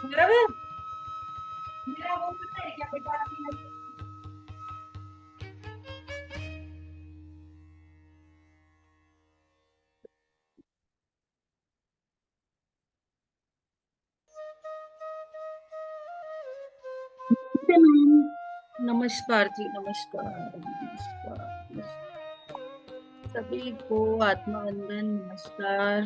मेरा भी मेरा वो पता है क्या बेटा नमस्ते मैम। नमस्कार जी, नमस्कार नमस्कार सभी को आत्मा वंदन, नमस्कार।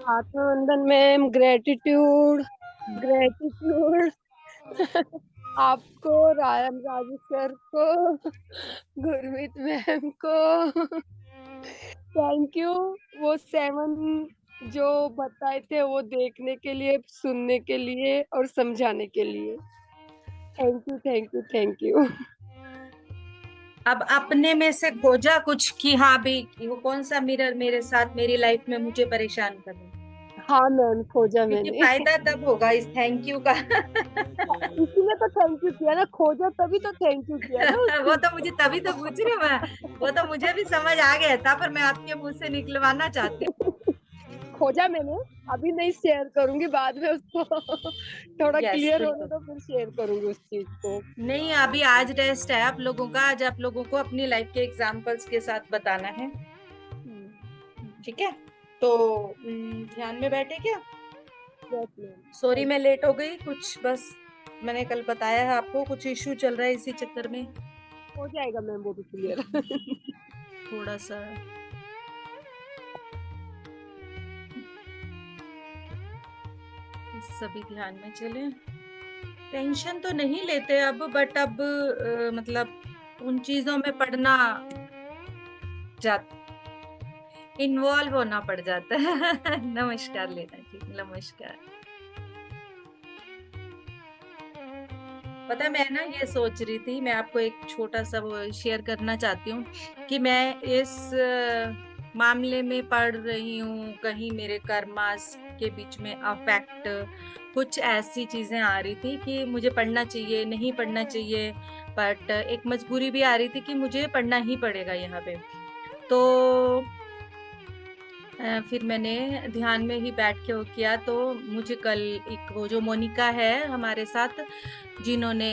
आत्मवंदन मैम, ग्रेटिट्यूड ग्रेटिट्यूड। आपको, रायन राजू सर को, गुरमीत मैम को थैंक यू। वो 7 जो बताए थे वो देखने के लिए, सुनने के लिए और समझाने के लिए। Thank you thank you thank you. अब अपने में से खोजा कुछ कि हाँ भी कि वो कौन सा मिरर मेरे साथ मेरी लाइफ में मुझे परेशान कर रहा है। हाँ मैम, खोजा क्योंकि मैंने। फायदा तब होगा इस थैंक यू का। इसीलिए तो थैंक यू किया ना, खोजा तभी तो थैंक यू किया ना उस वो चीज तो मुझे तभी तो पूछ रही हूँ मैं। वो तो मुझे भी समझ आ गया था, पर मैं आपके मुंह से निकलवाना चाहती हूँ। को। खोजा मैंने, अभी नहीं शेयर करूंगी, बाद में उसको थोड़ा यस, क्लियर होने बिल्कुल। तो फिर शेयर करूंगी उस चीज को। नहीं, अभी आज टेस्ट है आप लोगों का। आज आप लोगों को अपनी लाइफ के एग्जाम्पल्स के साथ बताना है। हम्म, ठीक है, तो ध्यान में बैठे क्या। Yes ma'am. सॉरी थैंक मैं यू। लेट हो गई कुछ, बस मैंने कल बताया है आपको कुछ इशू चल रहा है इसी चक्कर में। हो जाएगा मैम वो भी क्लियर। थोड़ा सा सभी ध्यान में चले। टेंशन तो नहीं लेते अब, बट अब मतलब उन चीजों में पढ़ना जा इन्वॉल्व होना पड़ जाता है। नमस्कार लेना जी, नमस्कार। पता है, मैं ना ये सोच रही थी, मैं आपको एक छोटा सा वो शेयर करना चाहती हूँ कि मैं इस मामले में पढ़ रही हूँ कहीं मेरे कर्मास के बीच में अफेक्ट कुछ ऐसी चीजें आ रही थी कि मुझे पढ़ना चाहिए नहीं पढ़ना चाहिए, बट एक मजबूरी भी आ रही थी कि मुझे पढ़ना ही पड़ेगा यहाँ पे। तो फिर मैंने ध्यान में ही बैठ के वो किया, तो मुझे कल एक वो जो मोनिका है हमारे साथ, जिन्होंने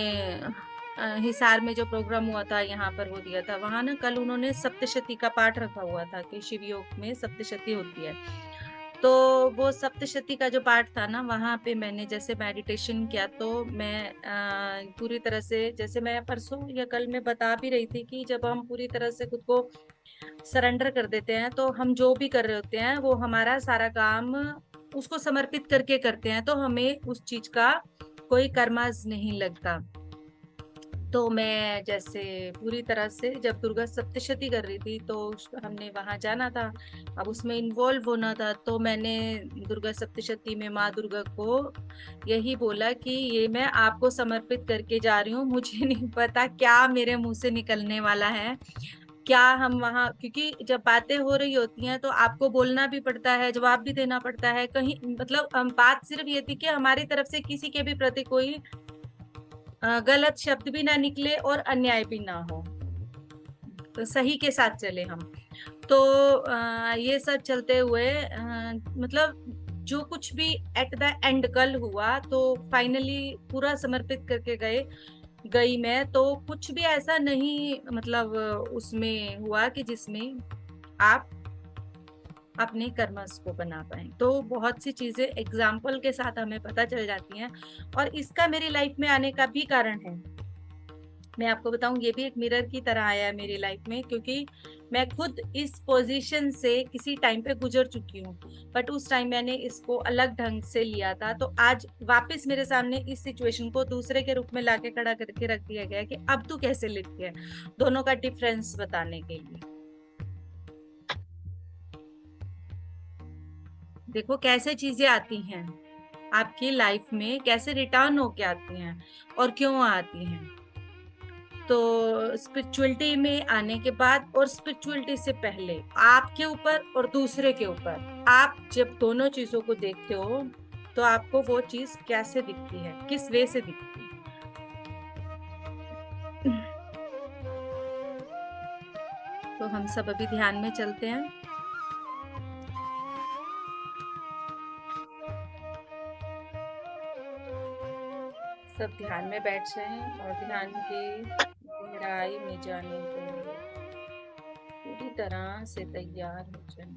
हिसार में जो प्रोग्राम हुआ था यहाँ पर वो दिया था, वहां ना कल उन्होंने सप्तशती का पाठ रखा हुआ था कि शिव योग में सप्तशती होती है। तो वो सप्तशती का जो पाठ था ना, वहां पे मैंने जैसे मेडिटेशन किया, तो मैं पूरी तरह से, जैसे मैं परसों या कल में बता भी रही थी कि जब हम पूरी तरह से खुद को सरेंडर कर देते हैं, तो हम जो भी कर रहे होते हैं वो हमारा सारा काम उसको समर्पित करके करते हैं, तो हमें उस चीज का कोई कर्माज नहीं लगता। तो मैं जैसे पूरी तरह से जब दुर्गा सप्तशती कर रही थी, तो हमने वहां जाना था, अब उसमें इन्वॉल्व होना था, तो मैंने दुर्गा सप्तशती में माँ दुर्गा को यही बोला कि ये मैं आपको समर्पित करके जा रही हूँ, मुझे नहीं पता क्या मेरे मुंह से निकलने वाला है। क्या हम वहां, क्योंकि जब बातें हो रही होती हैं तो आपको बोलना भी पड़ता है, जवाब भी देना पड़ता है, कहीं मतलब हम बात सिर्फ ये थी कि हमारी तरफ से किसी के भी प्रति कोई गलत शब्द भी ना निकले और अन्याय भी ना हो, तो सही के साथ चले हम। तो ये सब चलते हुए मतलब जो कुछ भी एट द एंड कल हुआ, तो फाइनली पूरा समर्पित करके गई मैं, तो कुछ भी ऐसा नहीं मतलब उसमें हुआ कि जिसमें आप अपने कर्मस को बना पाए। तो बहुत सी चीजें एग्जाम्पल के साथ हमें पता चल जाती हैं, और इसका मेरी लाइफ में आने का भी कारण है। मैं आपको बताऊं, ये भी एक मिरर की तरह आया है मेरी लाइफ में, क्योंकि मैं खुद इस पोजीशन से किसी टाइम पे गुजर चुकी हूँ, बट उस टाइम मैंने इसको अलग ढंग से लिया था, तो आज वापस मेरे सामने इस सिचुएशन को दूसरे के रूप में लाके खड़ा करके रख दिया गया कि अब तू कैसे लिखती है, दोनों का डिफरेंस बताने के लिए। देखो कैसे चीजें आती हैं आपकी लाइफ में, कैसे रिटर्न होके आती हैं और क्यों आती हैं। तो स्पिरिचुअलिटी में आने के बाद और स्पिरिचुअलिटी से पहले आपके ऊपर और दूसरे के ऊपर, आप जब दोनों चीजों को देखते हो, तो आपको वो चीज कैसे दिखती है, किस वे से दिखती है। तो हम सब अभी ध्यान में चलते हैं। सब ध्यान में बैठ जाएं और ध्यान की गहराई में जाने के लिए पूरी तरह से तैयार हो जाएं।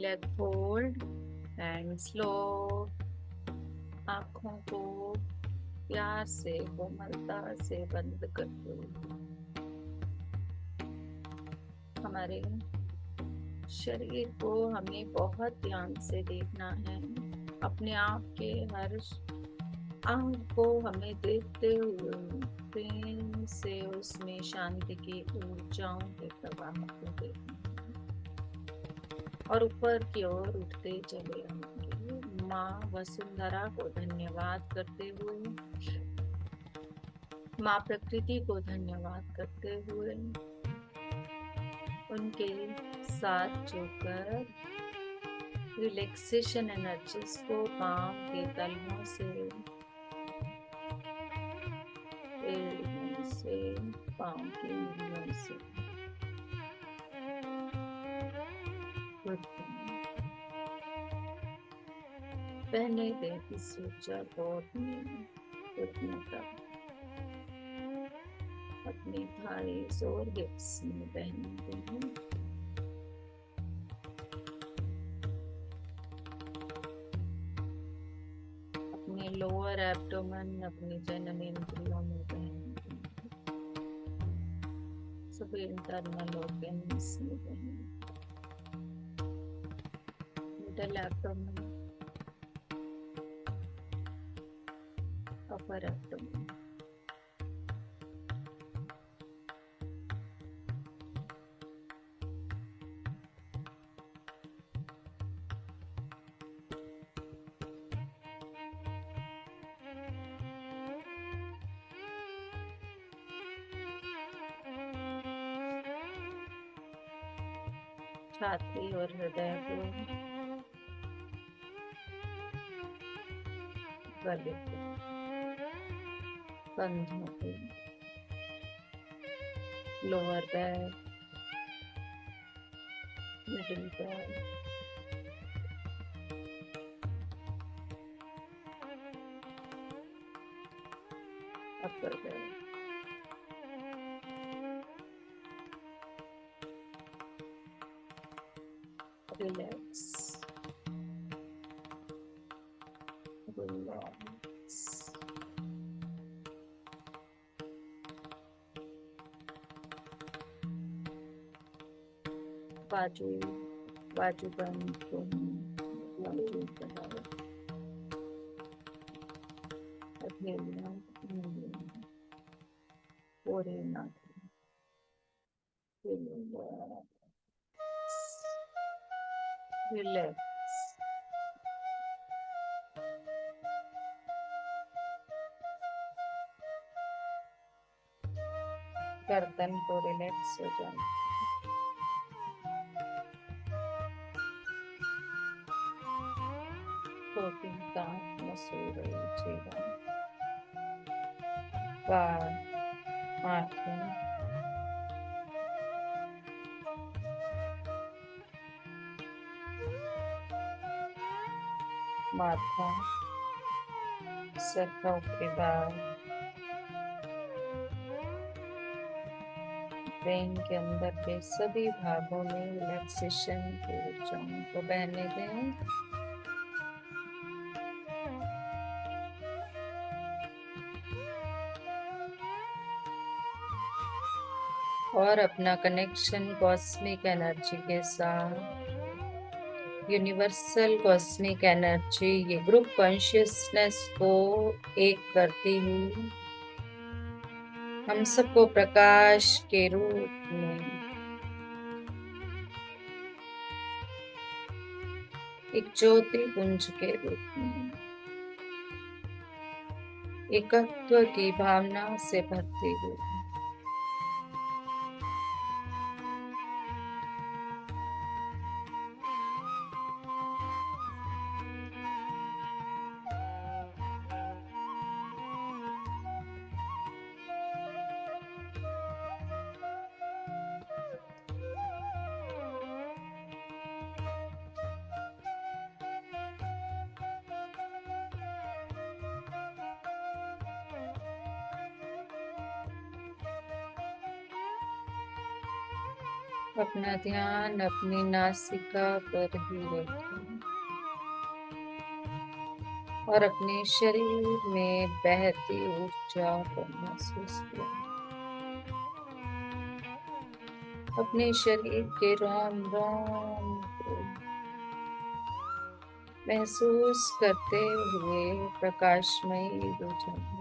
लेग फोल्ड एंड स्लो, आंखों को प्यार से कोमलता से बंद कर दो। हमारे शरीर को हमें बहुत ध्यान से देखना है। अपने आप के हर अंग को हमें देखते हुए प्रेम से उसमें शांति की ऊर्जाओं के प्रवाह को देखना और ऊपर की ओर उठते चले आएंगे। माँ वसुंधरा को धन्यवाद करते हुए, माँ प्रकृति को धन्यवाद करते हुए, उनके साथ जुड़कर रिलैक्सेशन एनर्जीज को पांव के तलवों से पांव की उंगलियों से पहने दे इस ऊर्जा को घुटने तक अपने थाइस और हिप्स में पहनते हैं। अपने लोअर एब्डोमेन, अपने जननेंद्रियों में पहनते हैं। सभी इंटरनल ऑर्गन्स में पहनते हैं। मिडल एब्डोमेन, अपर एब्डोमेन, छाती और हृदय को, गले को, कंधों को, lower back, middle back, upper back, relax, relax. बाजू बंद बाजू बढ़ाओ, हथेलियां पूरे नाक, रिलैक्स। गर्दन को रिलैक्स हो जाए, छोटी दांत मसूड़े, जीवा, गाल, आंखें, माथा, सर का ऊपरी भाग, ब्रेन के अंदर के सभी भागों में रिलैक्सेशन की ऊर्जाओं को बहने दें। और अपना कनेक्शन कॉस्मिक एनर्जी के साथ, यूनिवर्सल कॉस्मिक एनर्जी, ये ग्रुप कॉन्शियसनेस को एक करती हुई हम सबको प्रकाश के रूप में एक ज्योति पुंज के रूप में एकत्व की भावना से भरती हुई अपना ध्यान अपनी नासिका पर ही रखें और अपने शरीर में बहती ऊर्जा को महसूस करें। अपने शरीर के रोम रोम को महसूस करते हुए प्रकाशमयी हो जाए।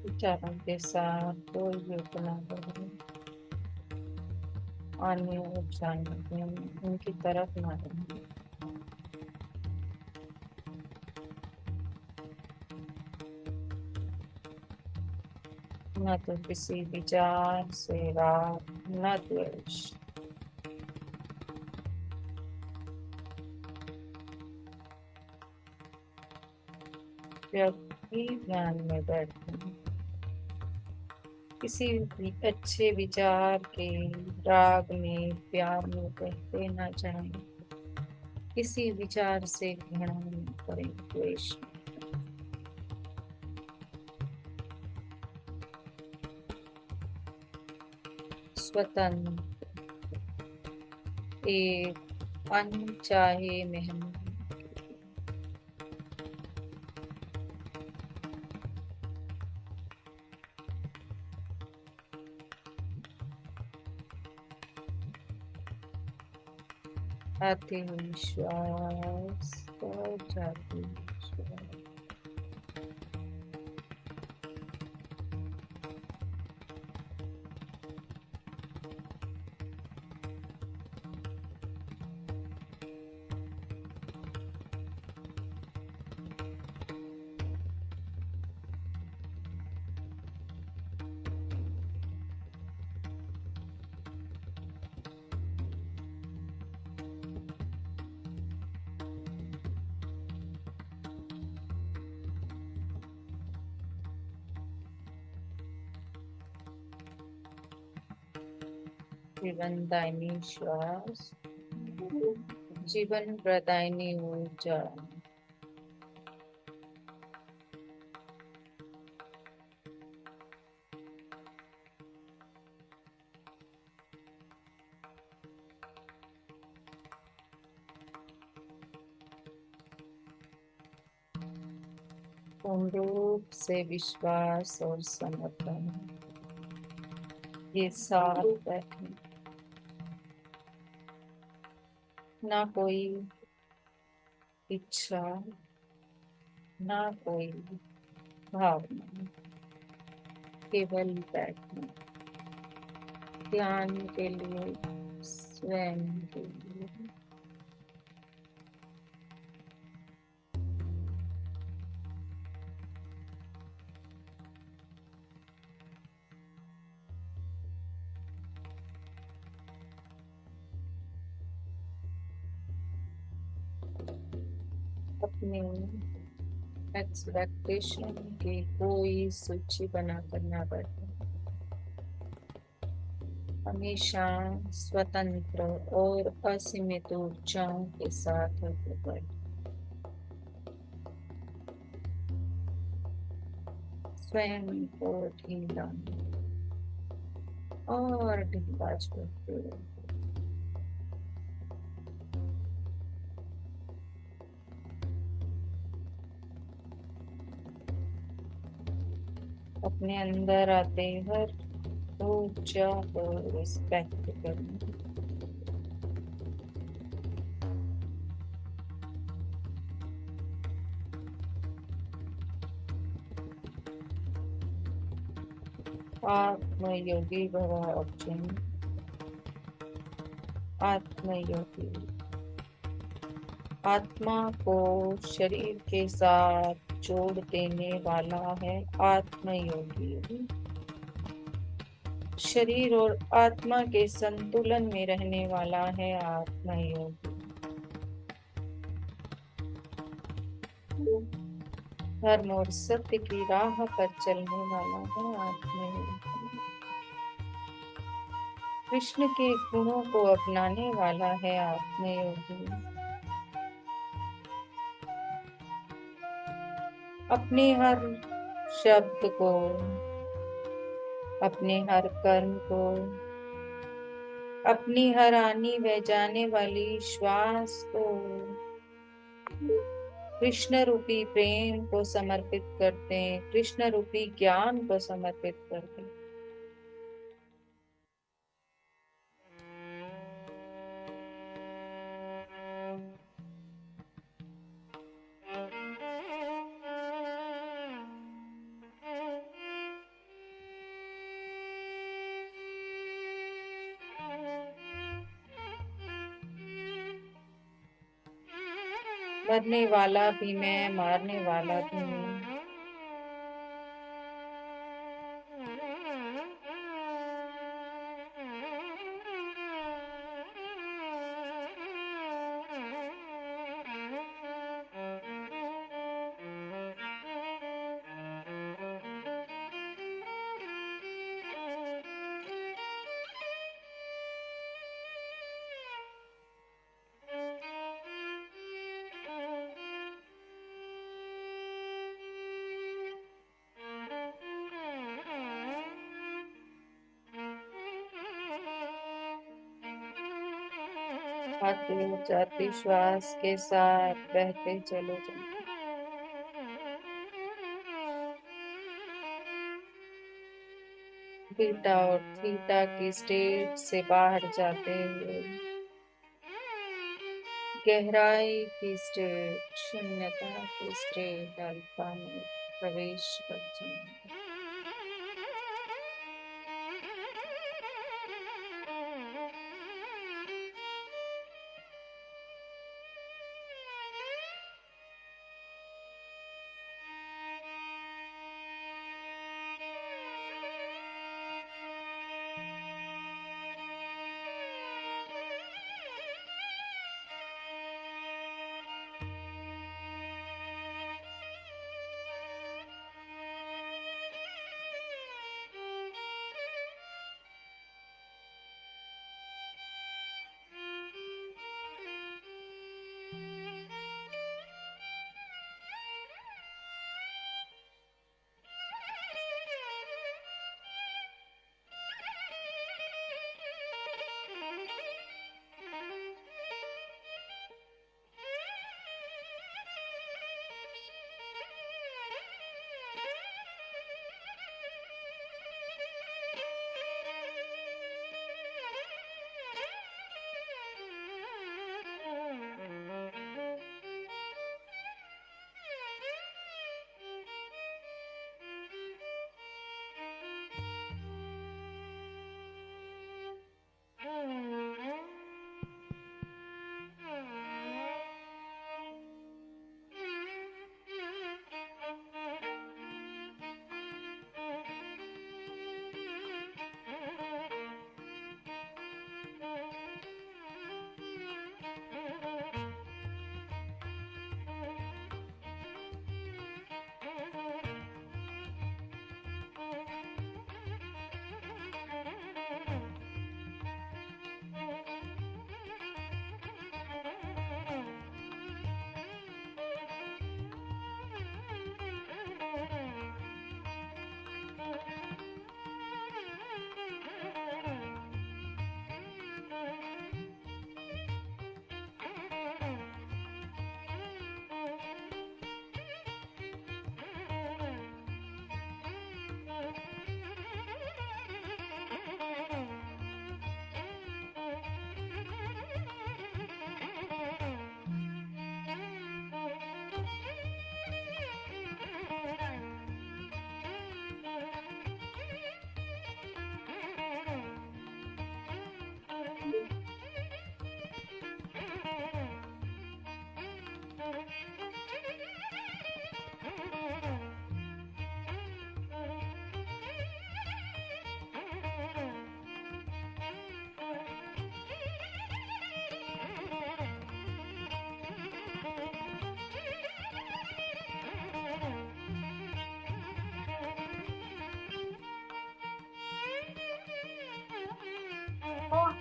विचारों के साथ कोई भी उपना करें, आने और जाने दें, उनकी तरफ ना रहें। न तो किसी विचार से राग, न द्वेष। व्यक्ति ध्यान में बैठे किसी भी अच्छे विचार के राग में, प्यार में बहते ना जाएं। किसी विचार से घृणा न करें, द्वेष। स्वतंत्र, एक अनचाहे मेहमान। आते हुए श्वास और जाते हुए श्वास। जीवनदायिनी श्वास, जीवन प्रदायिनी ऊर्जा। पूर्ण रूप से विश्वास और समर्पण, ये साथ बैठे। ना कोई इच्छा, ना कोई भावना, केवल बैठना। ध्यान के लिए, स्वयं के लिए। अपने एक्सपेक्टेशन की कोई सूची बनाकर ना बैठे, हमेशा स्वतंत्र और असीमित ऊर्जाओं के साथ होकर बैठे, स्वयं को ढीला और ढीला छोड़ते रहो। अपने अंदर आते हर ऊर्जा को रिस्पेक्ट करना, आत्मयोगी भव अर्जुन, आत्मयोगी आत्मा को शरीर के साथ जोड़ देने वाला है। आत्मयोगी शरीर और आत्मा के संतुलन में रहने वाला है। आत्मयोगी धर्म और सत्य की राह पर चलने वाला है। आत्मयोगी कृष्ण के गुणों को अपनाने वाला है। आत्मयोगी अपने हर शब्द को, अपने हर कर्म को, अपनी हर आनी बह जाने वाली श्वास को कृष्ण रूपी प्रेम को समर्पित करते हैं, कृष्ण रूपी ज्ञान को समर्पित करते हैं। मरने वाला भी मैं, मारने वाला भी मैं। आते जाते श्वास के साथ बहते चले जाते, बीटा और थीटा की स्टेट से बाहर जाते हुए गहराई की स्टेट, शून्यता की स्टेट अल्फा में प्रवेश करते हैं।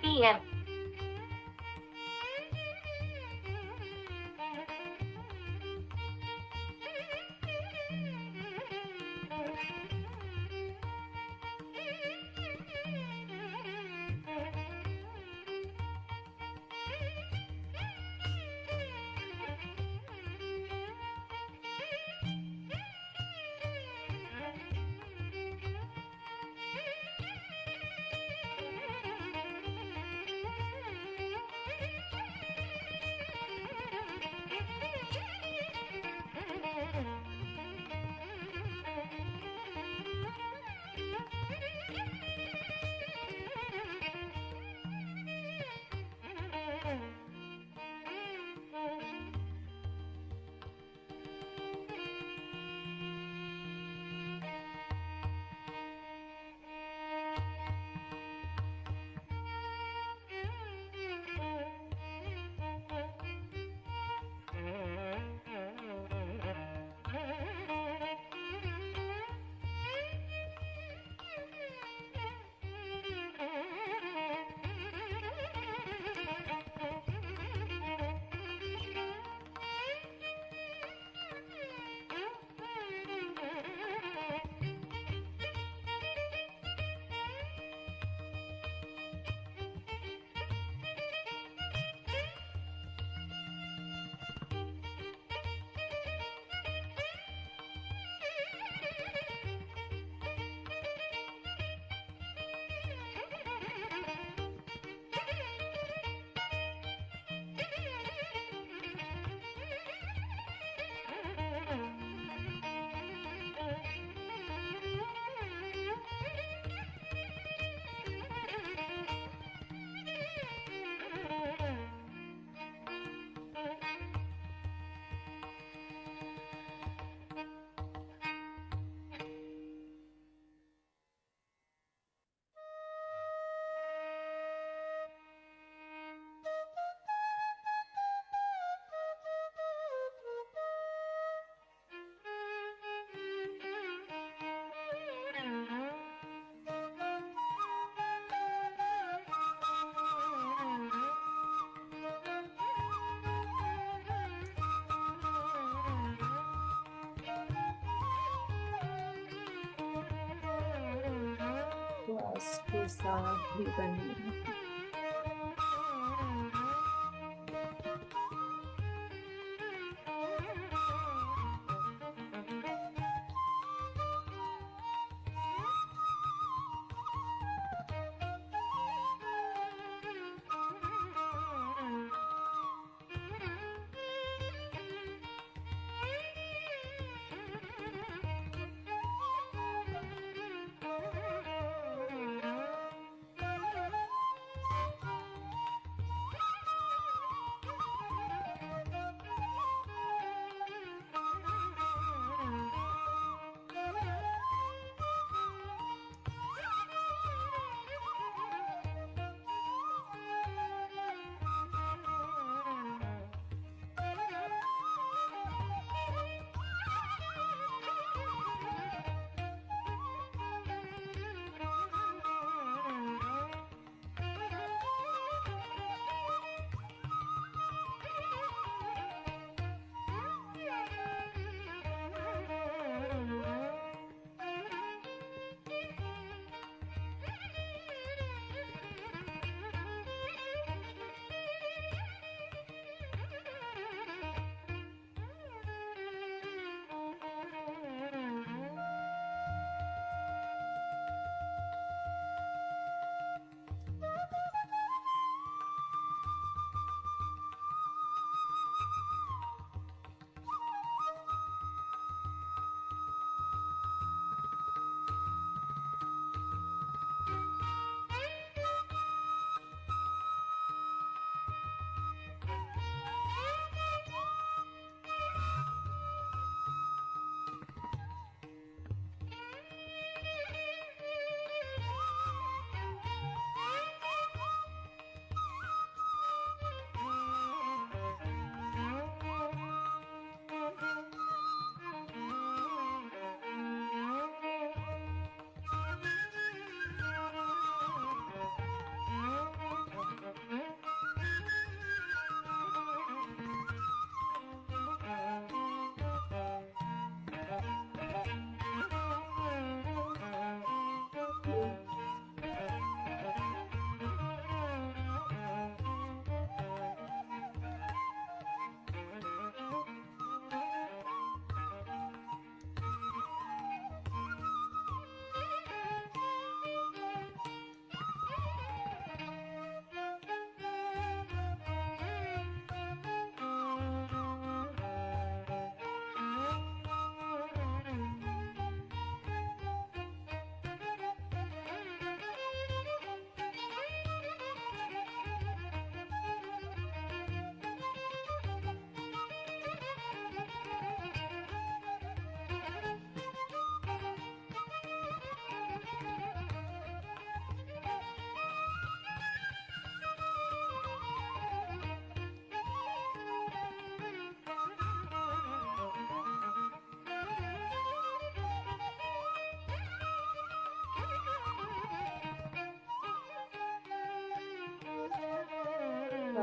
PM. बस के साथ भी बनी।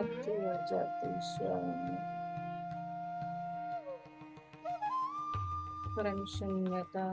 अति अजातीश्वर परम शून्यता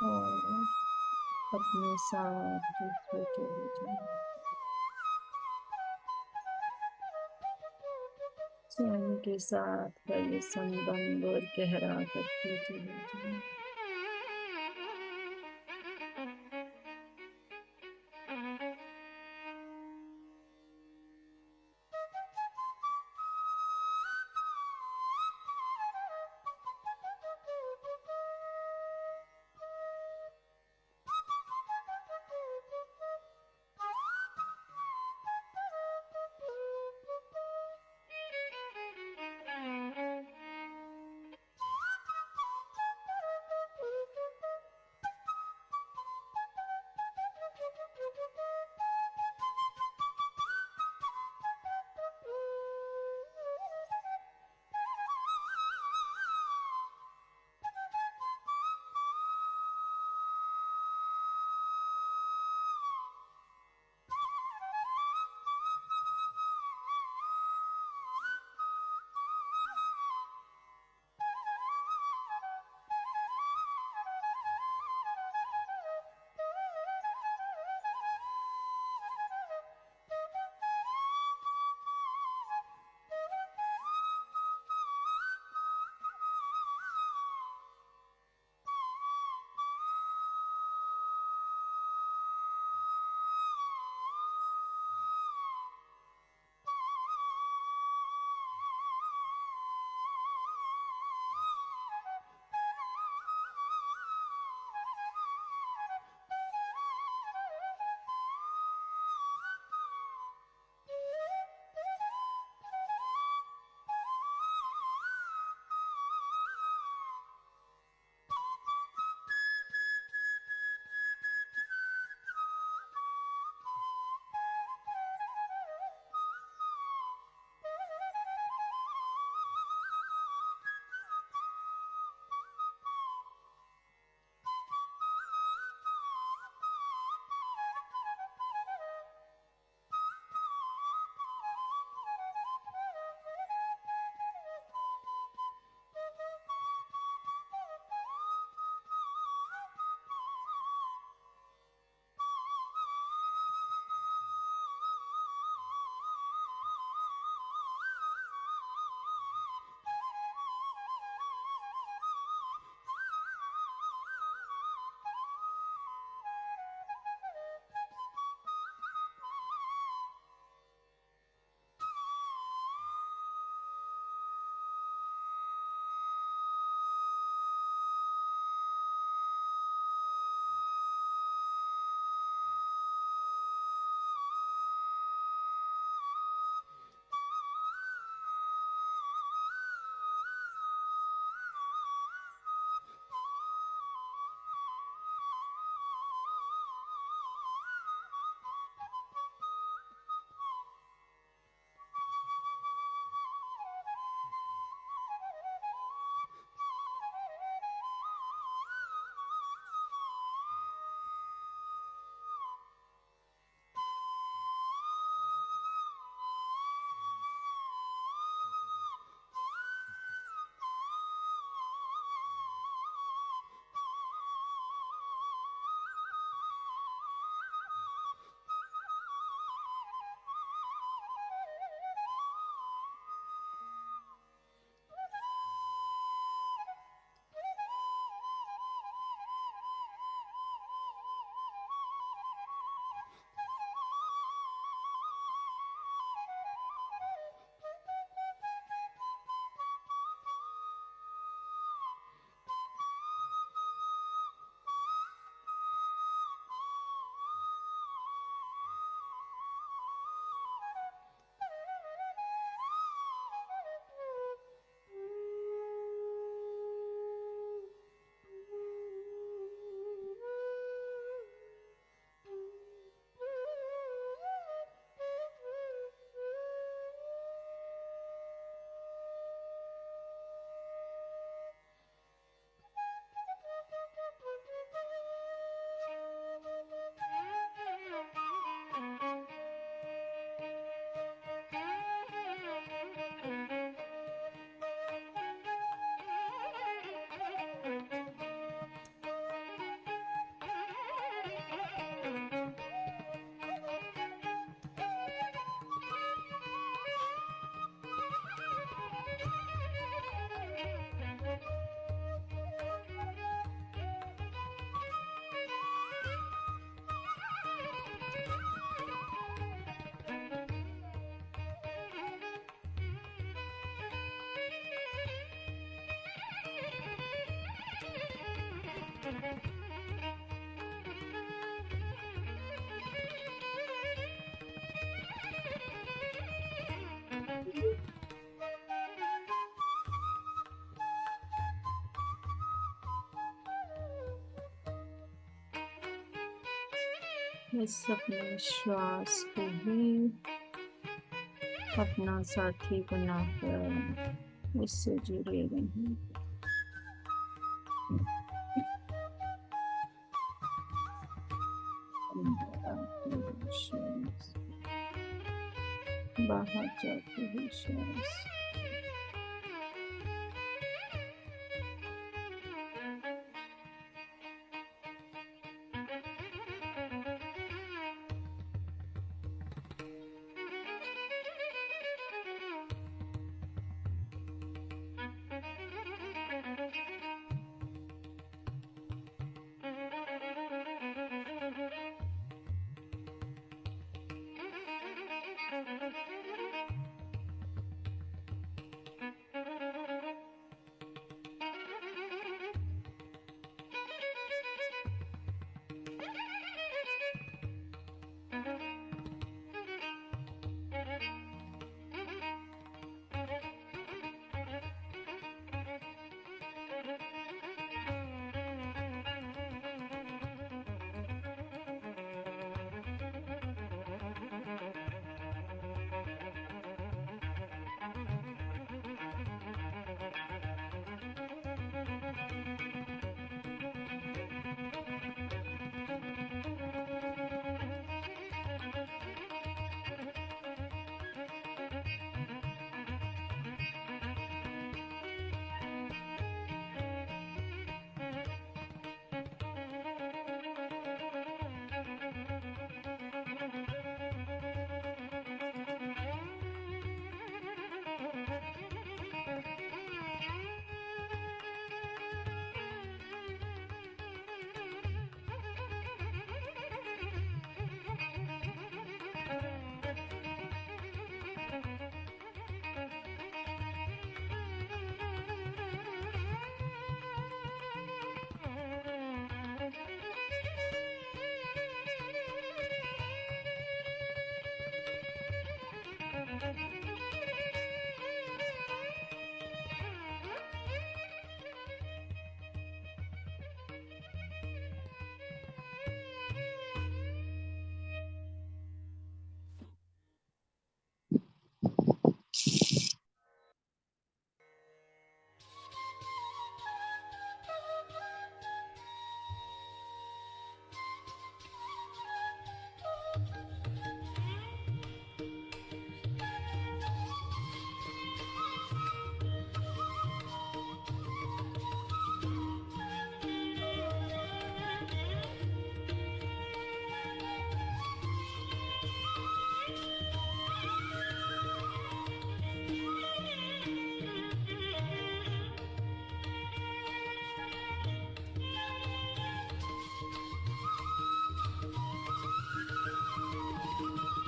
और अपने साथ दूसरे के लिए स्वयं के साथ का ये संबंध और गहरा करते चले जाएं। बस अपने श्वास को ही अपना साथी बनाकर उससे जुड़े रहें। अंदर आते हुए श्वास, बाहर जाते हुए श्वास।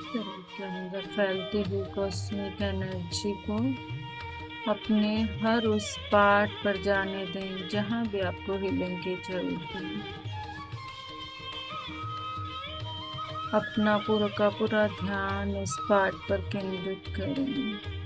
शरीर के अंदर फैलती हुई कॉस्मिक एनर्जी को अपने हर उस पार्ट पर जाने दें जहां भी आपको हीलिंग की जरूरत है। अपना पूरा का पूरा ध्यान इस पार्ट पर केंद्रित करें।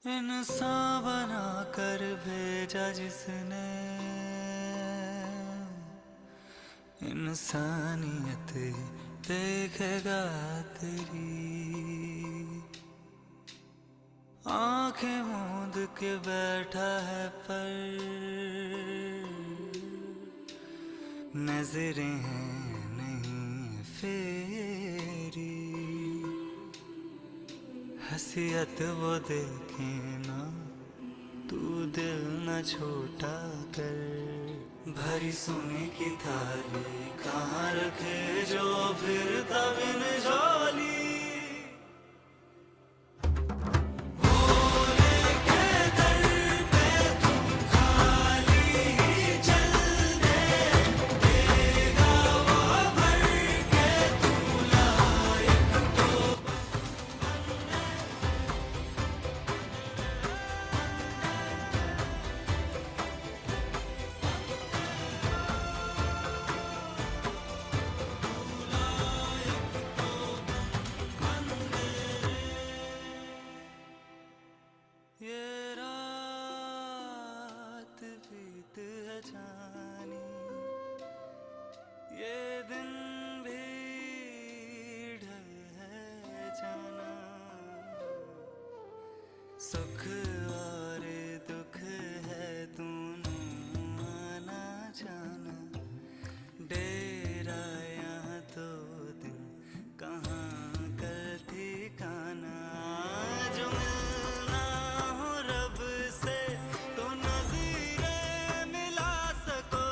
इंसान बना कर भेजा जिसने, इंसानियत देखेगा तेरी। आंखें मूंद के बैठा है पर नजरें हैं नहीं फेरी। हसीयत वो देखे ना, तू दिल न छोटा कर। भरी सोने की थाली कहाँ रखे जो फिर तबिन झोली। ये रात बीत है जानी, ये दिन भी ढल है जाना। सुख और दुख है दोनों आना जाना। डेरा यहाँ दो दिन कहाँ कल ठिकाना। जो मिलना हो रब से तो नज़रें मिला सको,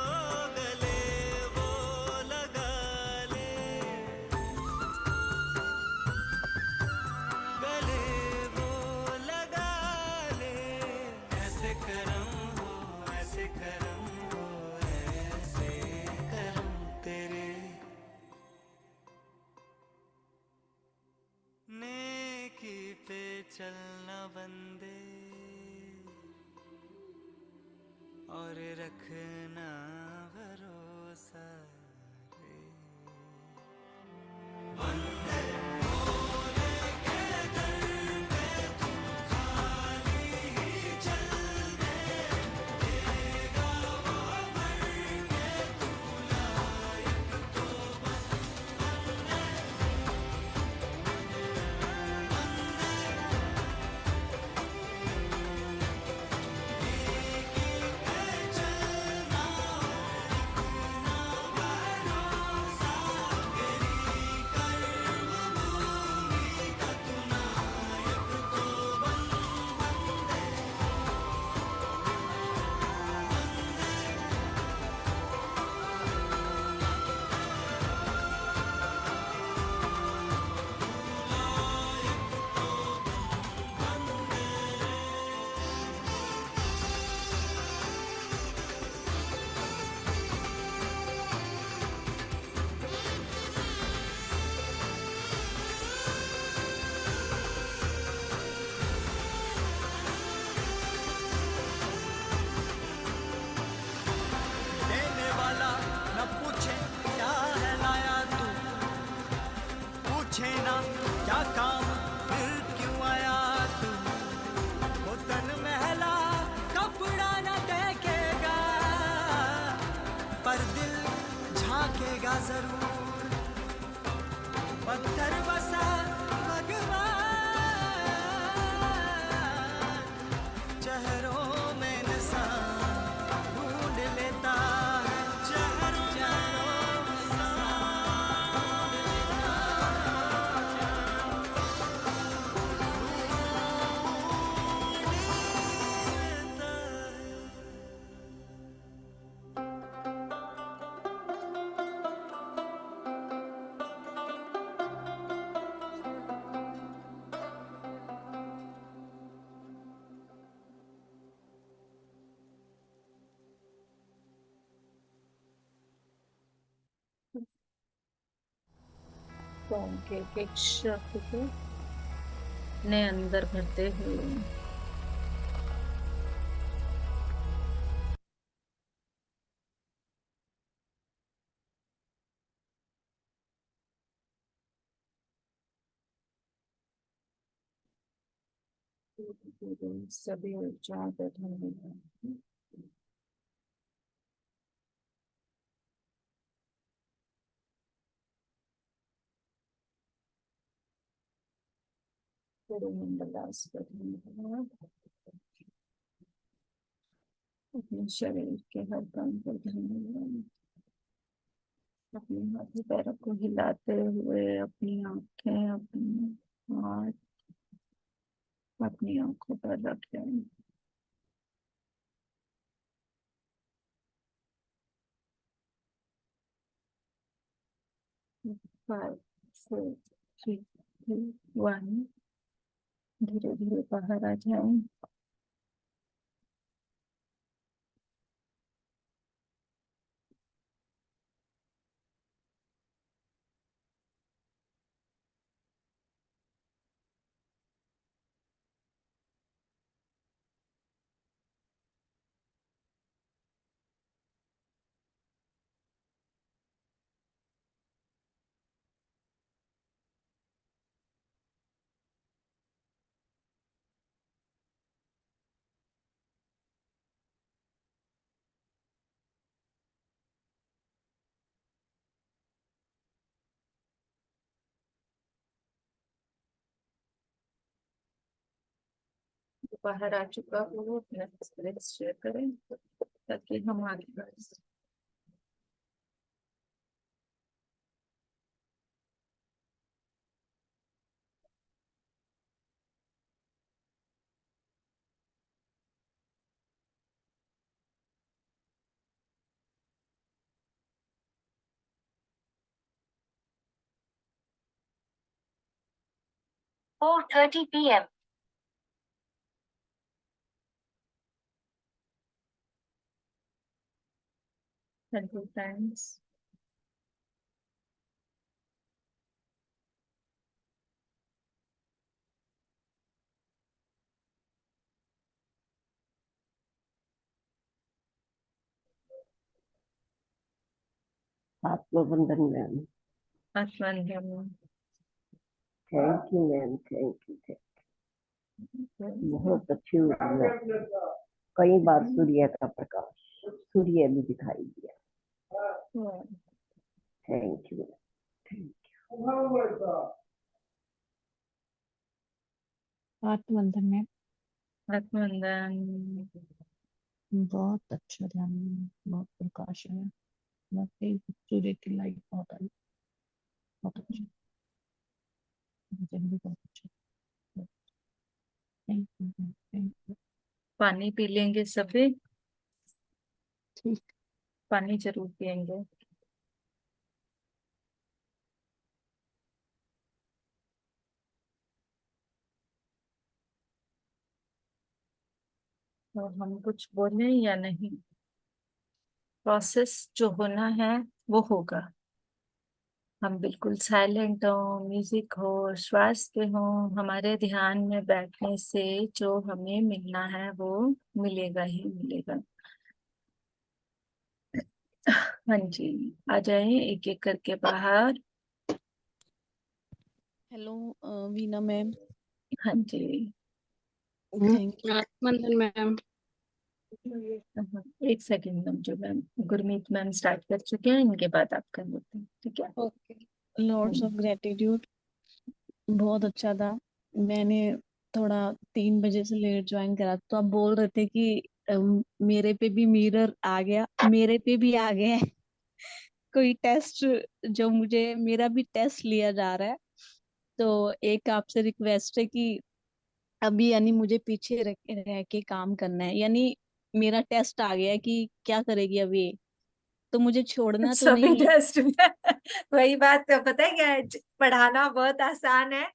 गले वो लगा ले, गले वो लगा ले। ऐसे करम हो, ऐसे करम हो, ऐसे करम तेरे। नेकी पे चलना बंदे और रखना भरोसा रे। देने वाला न पूछे क्या है लाया तू, पूछे ना क्या काम फिर क्यों आया तू। वो तन महला कपड़ा न देखेगा, पर दिल झांकेगा जरूर। पत्थर बसा भगवान चेहरों में निशान ढूंढ लेता है। चेहरों में निशान ढूंढ लेता है। कौन के एक शब्द को ने अंदर भरते हुए। सभी ऊर्जाओं का धन्यवाद। मंडलास का धन्यवाद। अपने शरीर के हर काम पर धन्यवाद। अपने हाथों पैरों को हिलाते हुए अपनी आंखें, अपनी हाथ अपनी आंखों पर रखें। 5 4 3 2 1। धीरे धीरे बाहर आ जाएं। बाहर आ चुका हूँ, अपना एक्सपीरियंस शेयर करें ताकि हम आगे बढ़ सकें। Four 30 p.m. Thank you, thanks. आत्मबंधन मैम। आत्मबंधन। Thank you ma'am, thank you. बहुत अच्छी हुई मैम। कई बार सूर्य का प्रकाश, सूर्य भी दिखाई दिया। Thank you, thank you. आत्मबंधन में आत्मबंधन। बहुत अच्छा ध्यान, बहुत प्रकाश है, वाकई सूर्य की लाइट बहुत आई, बहुत अच्छा, भी बहुत अच्छा। Thank you, thank you. पानी पी लेंगे सभी। ठीक। पानी जरूर पियेंगे। तो हम कुछ बोले या नहीं? प्रोसेस जो होना है वो होगा। हम बिल्कुल साइलेंट हो, म्यूजिक हो, श्वास पे हो, हमारे ध्यान में बैठने से जो हमें मिलना है वो मिलेगा ही मिलेगा। हाँ जी, आ जाए एक एक करके बाहर। Hello Veena ma'am. हाँ जी, थैंक यू। आत्मबंधन मैम। एक सेकंड मैम, जो मैम गुरमीत मैम स्टार्ट कर चुके हैं, इनके बाद आप कर लेते हैं, ठीक है? ओके। लॉर्ड्स ऑफ ग्रेटिट्यूड बहुत अच्छा था। मैंने थोड़ा 3 बजे से लेट ज्वाइन करा, तो आप बोल रहे थे कि मेरे पे भी मिरर आ गया, मेरे पे भी आ गया है कोई टेस्ट, जो मुझे मेरा भी टेस्ट लिया जा रहा है। तो एक आपसे रिक्वेस्ट है कि अभी यानी मुझे पीछे रह के काम करना है, यानी मेरा टेस्ट आ गया है कि क्या करेगी अभी, तो मुझे छोड़ना तो सभी नहीं है। टेस्ट में वही बात तो, पता है क्या है, पढ़ाना बहुत आसान है,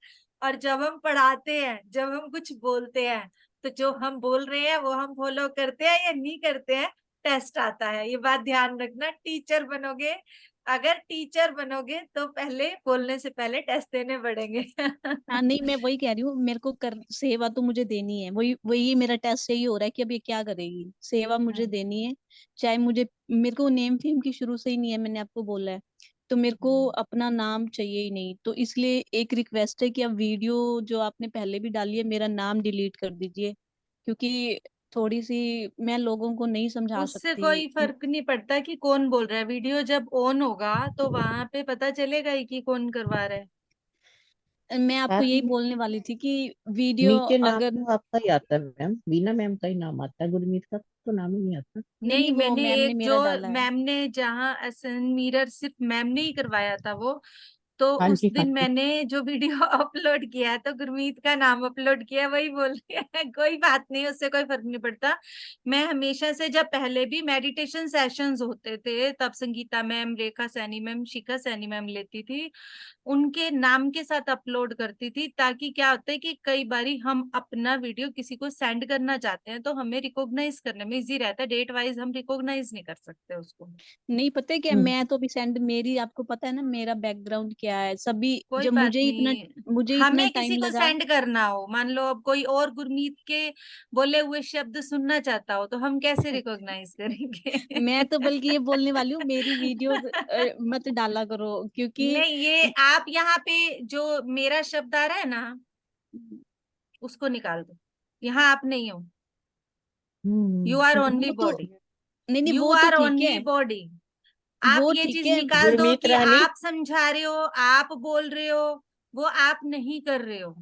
और जब हम पढ़ाते हैं, जब हम कुछ बोलते हैं, तो जो हम बोल रहे हैं वो हम फॉलो करते हैं या नहीं करते हैं, टेस्ट आता है। ये बात ध्यान रखना। टीचर बनोगे, अगर टीचर बनोगे तो पहले बोलने से पहले टेस्ट देने पड़ेंगे। हाँ नहीं, मैं वही कह रही हूँ, मेरे को कर सेवा तो मुझे देनी है, वही वही मेरा टेस्ट यही हो रहा है कि अब ये क्या करेगी, सेवा मुझे देनी है। चाहे मुझे, मेरे को नेम फेम की शुरू से ही नहीं है, मैंने आपको बोला है। तो मेरे को अपना नाम चाहिए ही नहीं। तो इसलिए एक रिक्वेस्ट है कि अब वीडियो जो आपने पहले भी डाली है मेरा नाम डिलीट कर दीजिए, क्योंकि थोड़ी सी मैं लोगों को नहीं समझा उससे सकती। कोई फर्क नहीं पड़ता कि कौन बोल रहा है। वीडियो जब ऑन होगा तो वहां पे पता चलेगा ही कि कौन करवा रहा है। मैं आपको साथ यही में बोलने वाली थी कि वीडियो नीचे नाम अगर तो आपका ही आता है मैम, बीना मैम का ही नाम आता है, गुरमीत का तो नाम ही नहीं आता। नहीं नहीं, नहीं, वो मैंने मैम ने एक जो मेरा डाला है। मैम ने जहाँ एसन मिरर सिर्फ मैम ने ही करवाया था वो, तो हाँ उस जी हाँ दिन जी। मैंने जो वीडियो अपलोड किया तो गुरमीत का नाम अपलोड किया, वही बोल रही है। कोई बात नहीं, उससे कोई फर्क नहीं पड़ता। मैं हमेशा से, जब पहले भी मेडिटेशन सेशंस होते थे तब संगीता मैम, रेखा सैनी मैम, शिखा सैनी मैम लेती थी, उनके नाम के साथ अपलोड करती थी, ताकि क्या होता है कि कई बारी हम अपना वीडियो किसी को सेंड करना चाहते हैं तो हमें रिकॉग्नाइज करने में इजी रहता है। डेट वाइज हम रिकॉग्नाइज नहीं कर सकते उसको। नहीं पता है क्या, हम्म। मैं तो अभी सेंड, मेरी आपको पता है ना मेरा बैकग्राउंड क्या है सभी, कोई जब बात नहीं, मुझे इतना हमें किसी टाइम को लगा। सेंड करना हो, मान लो अब कोई और गुरमीत के बोले हुए शब्द सुनना चाहता हो तो हम कैसे रिकॉग्नाइज करेंगे? मैं तो बल्कि ये बोलने वाली हूँ मेरी वीडियोस मत डाला करो, क्योंकि नहीं, ये आप यहाँ पे जो मेरा शब्द आ रहा है ना, उसको निकाल दो। यहाँ आप नहीं हो, यू आर ओनली वो तो बॉडी। नहीं नहीं, यू वो तो आर ठीक ओनली है, बॉडी। आप वो ये ठीक चीज है। निकाल दो गुरमीत कि रानी, आप समझा रहे हो, आप बोल रहे हो, वो आप नहीं कर रहे हो।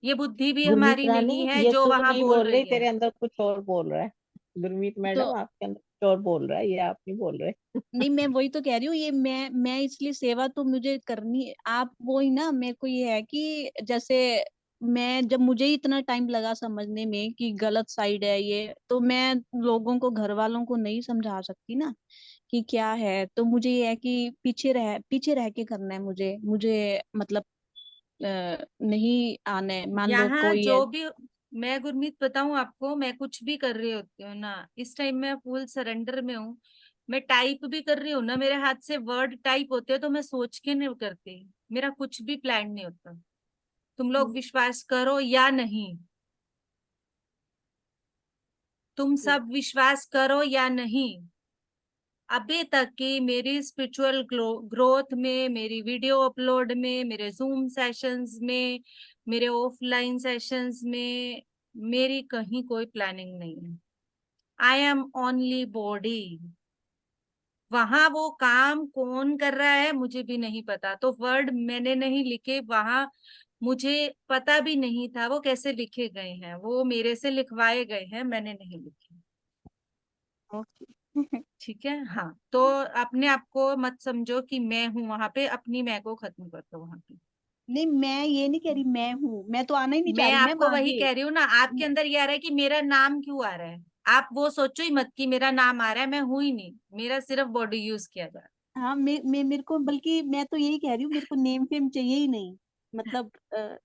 ये बुद्धि भी गुरमीत हमारी रानी, नहीं है ये जो तू वहां नहीं बोल बोल रही, रही है। तेरे अंदर कुछ और बोल रहा है। गुरमीत तो मैडम आपके अंदर कुछ और बोल रहा है, ये आप नहीं बोल रहे। नहीं, मैं वही तो कह रही हूँ, ये मैं इसलिए सेवा तो मुझे करनी, आप वो ही ना, मेरे को ये है कि जैसे मैं, जब मुझे इतना टाइम लगा समझने में कि गलत साइड है ये, तो मैं लोगों को, घर वालों को नहीं समझा सकती ना कि क्या है। तो मुझे ये है कि पीछे रह के करना है मुझे, मतलब नहीं आना है, मान लो यहाँ कोई है। जो भी, मैं गुरमीत बताऊं आपको, मैं कुछ भी कर रही होती हूँ ना, इस टाइम मैं फुल सरेंडर में हूँ। मैं टाइप भी कर रही हूँ ना, मेरे हाथ से वर्ड टाइप होते हैं तो मैं सोच के नहीं करती, मेरा कुछ भी प्लान नहीं होता। तुम लोग विश्वास करो या नहीं, तुम सब विश्वास करो या नहीं, अभी तक की मेरी स्पिरिचुअल ग्रोथ में, मेरी वीडियो अपलोड में, मेरे जूम सेशंस में, मेरे ऑफलाइन सेशंस में, मेरी कहीं कोई प्लानिंग नहीं है। I am only body. वहां वो काम कौन कर रहा है मुझे भी नहीं पता, तो वर्ड मैंने नहीं लिखे वहां, मुझे पता भी नहीं था वो कैसे लिखे गए हैं, वो मेरे से लिखवाए गए हैं, मैंने नहीं लिखे। ओके। ठीक है, हाँ। तो अपने आप को मत समझो कि मैं हूं वहां पे, अपनी मैं को खत्म कर दो वहां पे। नहीं, मैं ये नहीं कह रही मैं हूँ, मैं तो आना ही नहीं चाह मैं रही मैम आपको वही आगे। कह रही हूँ ना, आपके अंदर ये आ रहा है कि मेरा नाम क्यों आ रहा है। आप वो सोचो ही मत कि मेरा नाम आ रहा है, मैं हूं ही नहीं, मेरा सिर्फ बॉडी यूज किया जा रहा हाँ, मेरे को, बल्कि मैं तो यही कह रही हूँ, मेरे को नेम फेम चाहिए ही नहीं, मतलब है।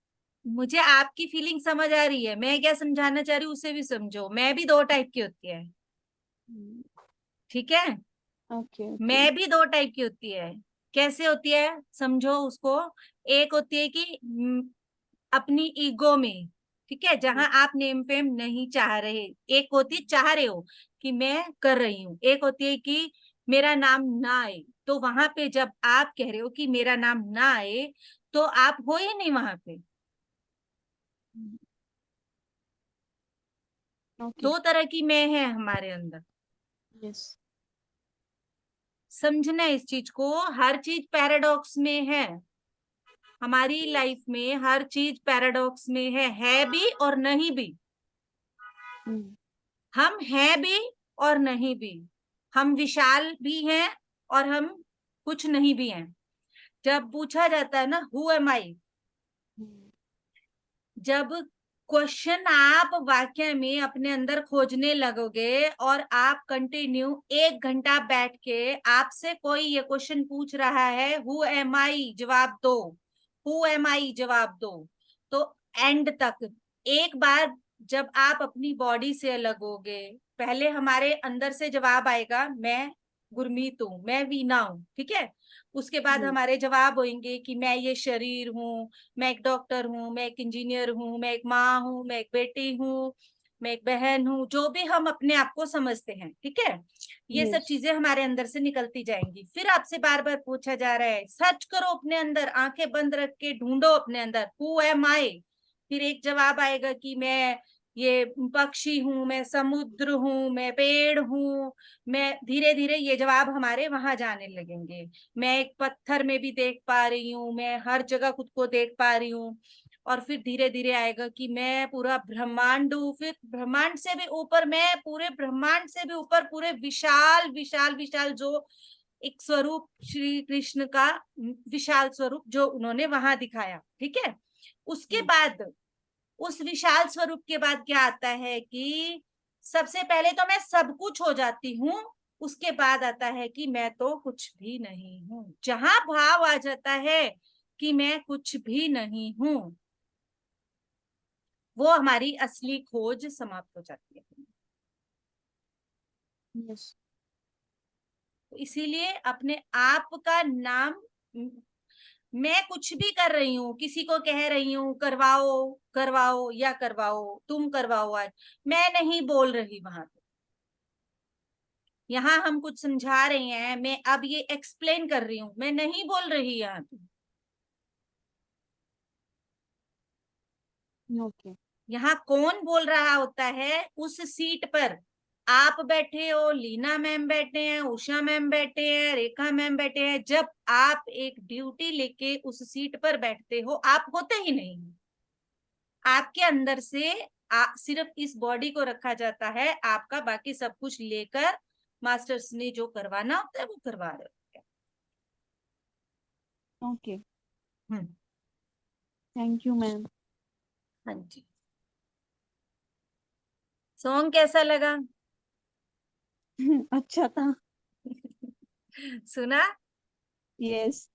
मुझे आपकी फीलिंग समझ आ रही है, मैं क्या समझाना चाह रही हूँ उसे भी समझो। मैं भी दो टाइप की होती है, ठीक है। Okay okay. मैं भी दो टाइप की होती है। कैसे होती है समझो उसको। एक होती है कि अपनी ईगो में, ठीक है, जहां आप नेम फेम नहीं चाह रहे। एक होती है चाह रहे हो कि मैं कर रही हूँ, एक होती है कि मेरा नाम ना आए। तो वहां पे जब आप कह रहे हो कि मेरा नाम ना आए, तो आप हो ही नहीं वहां पे। ओके। दो तरह की मैं है हमारे अंदर, यस। समझना है इस चीज को। हर चीज पैराडॉक्स में है, हमारी लाइफ में हर चीज पैराडॉक्स में है भी और नहीं भी। हम हैं भी और नहीं भी, हम विशाल भी हैं और हम कुछ नहीं भी हैं। जब पूछा जाता है ना हु एम आई, जब क्वेश्चन आप वाक्य में अपने अंदर खोजने लगोगे और आप कंटिन्यू 1 घंटा बैठ के, आपसे कोई ये क्वेश्चन पूछ रहा है हु एम आई जवाब दो, हु एम आई जवाब दो, तो एंड तक एक बार जब आप अपनी बॉडी से अलग होगे, पहले हमारे अंदर से जवाब आएगा मैं गुरमीत हूँ, मैं वीना हूँ, ठीक है। उसके बाद हमारे जवाब होंगे कि मैं ये शरीर हूँ, मैं एक डॉक्टर हूँ, मैं एक इंजीनियर हूँ, मैं एक माँ हूँ, मैं एक बेटी हूँ, मैं एक बहन हूँ, जो भी हम अपने आप को समझते हैं, ठीक है, ये सब यस चीजें हमारे अंदर से निकलती जाएंगी। फिर आपसे बार बार पूछा जा रहा है, सर्च करो अपने अंदर, आंखें बंद रख के ढूंढो अपने अंदर, हु एम आई। फिर एक जवाब आएगा कि मैं ये पक्षी हूँ, मैं समुद्र हूँ, मैं पेड़ हूँ। मैं धीरे धीरे ये जवाब हमारे वहां जाने लगेंगे। मैं एक पत्थर में भी देख पा रही हूँ, मैं हर जगह खुद को देख पा रही हूँ। और फिर धीरे धीरे आएगा कि मैं पूरा ब्रह्मांड हूँ, फिर ब्रह्मांड से भी ऊपर, मैं पूरे ब्रह्मांड से भी ऊपर, पूरे विशाल विशाल विशाल जो एक स्वरूप श्री कृष्ण का विशाल स्वरूप जो उन्होंने वहां दिखाया, ठीक है। उसके बाद, उस विशाल स्वरूप के बाद क्या आता है कि सबसे पहले तो मैं सब कुछ हो जाती हूँ, उसके बाद आता है कि मैं तो कुछ भी नहीं हूँ। जहां भाव आ जाता है कि मैं कुछ भी नहीं हूँ, वो हमारी असली खोज समाप्त हो जाती है। यस तो इसीलिए अपने आप का नाम, मैं कुछ भी कर रही हूँ, किसी को कह रही हूँ करवाओ करवाओ या करवाओ, तुम करवाओ आज, मैं नहीं बोल रही वहां पे। यहाँ हम कुछ समझा रहे हैं, मैं अब ये एक्सप्लेन कर रही हूँ, मैं नहीं बोल रही यहाँ पे। ओके यहाँ कौन बोल रहा होता है? उस सीट पर आप बैठे हो, लीना मैम बैठे हैं, उषा मैम बैठे हैं, रेखा मैम बैठे हैं। जब आप एक ड्यूटी लेके उस सीट पर बैठते हो, आप होते ही नहीं हो। आपके अंदर से सिर्फ इस बॉडी को रखा जाता है, आपका बाकी सब कुछ लेकर मास्टर्स ने जो करवाना होता है वो करवा रहे होते ओके हैं। Thank you ma'am. हाँ जी। सॉन्ग कैसा लगा? अच्छा था। सुना? यस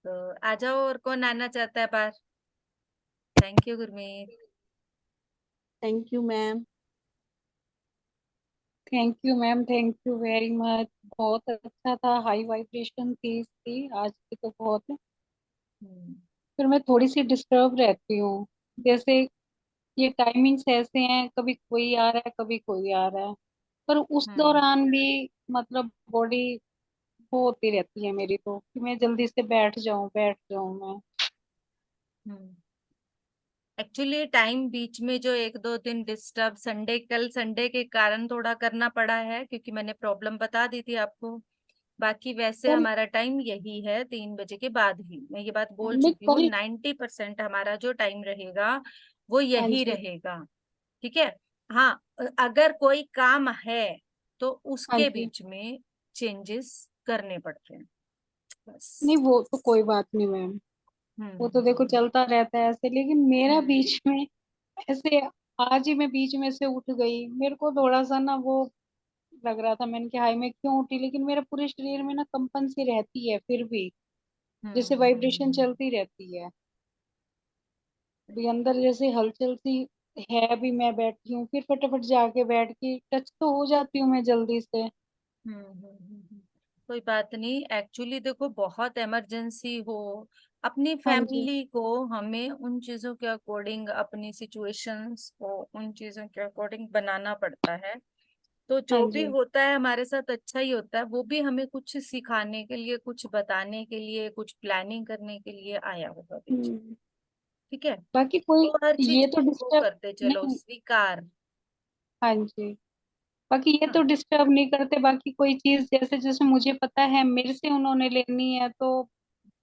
तो आ जाओ, और कौन आना चाहता है बाहर? Thank you Gurmeet. Thank you ma'am. Thank you ma'am, thank you very much. बहुत अच्छा था, हाई वाइब्रेशन थी इसकी आज की तो बहुत। फिर मैं थोड़ी सी डिस्टर्ब रहती हूँ, जैसे ये टाइमिंग्स ऐसे हैं, कभी कोई आ रहा है कभी कोई आ रहा है, पर उस हम्म दौरान भी मतलब बॉडी वो होती रहती है मेरी तो कि मैं जल्दी से बैठ जाऊं मैं। हम्म एक्चुअली टाइम बीच में जो एक दो दिन डिस्टर्ब, संडे, कल संडे के कारण थोड़ा करना पड़ा है, क्योंकि मैंने प्रॉब्लम बता दी थी आपको। बाकी वैसे कल हमारा टाइम यही है, 3 बजे के बाद ही। मैं ये बात बोल नहीं चुकी हूँ, कल 90% हमारा जो टाइम रहेगा वो हाँ यही जी रहेगा, ठीक है। हाँ, अगर कोई काम है तो हाँ उसके जी। बीच में चेंजेस करने पड़ते हैं, नहीं बस। वो तो कोई बात नहीं मैम, वो तो देखो हम्म चलता रहता है ऐसे, लेकिन मेरा हम्म बीच में ऐसे आज ही मैं बीच में से उठ गई, मेरे को थोड़ा सा ना वो लग रहा था, मैंने कहा हाय मैं क्यों उठी, लेकिन मेरा पूरे शरीर में ना कंपन सी रहती है फिर भी, जैसे वाइब्रेशन हम्म चलती रहती है अभी अंदर, जैसे हलचल सी है। अभी मैं बैठी हूँ, फिर फटाफट जाके बैठ के टच तो हो जाती हूँ मैं जल्दी से। कोई बात नहीं। एक्चुअली देखो, बहुत इमरजेंसी हो, अपनी हाँ जी फैमिली को हमें उन चीजों के अकॉर्डिंग, अपनी सिचुएशंस को उन चीजों के अकॉर्डिंग बनाना पड़ता है। तो हाँ जो भी जी। होता है हमारे साथ अच्छा ही होता है, वो भी हमें कुछ सिखाने के लिए, कुछ बताने के लिए, कुछ प्लानिंग करने के लिए आया होगा बीच में, हम्म, ठीक है। बाकी कोई तो हर चीज ये तो को वो डिस्टर्ब करते चलो, नहीं। स्वीकार। हाँ जी, बाकी ये तो हाँ। डिस्टर्ब नहीं करते, बाकी कोई चीज जैसे जैसे मुझे पता है मेरे से उन्होंने लेनी है तो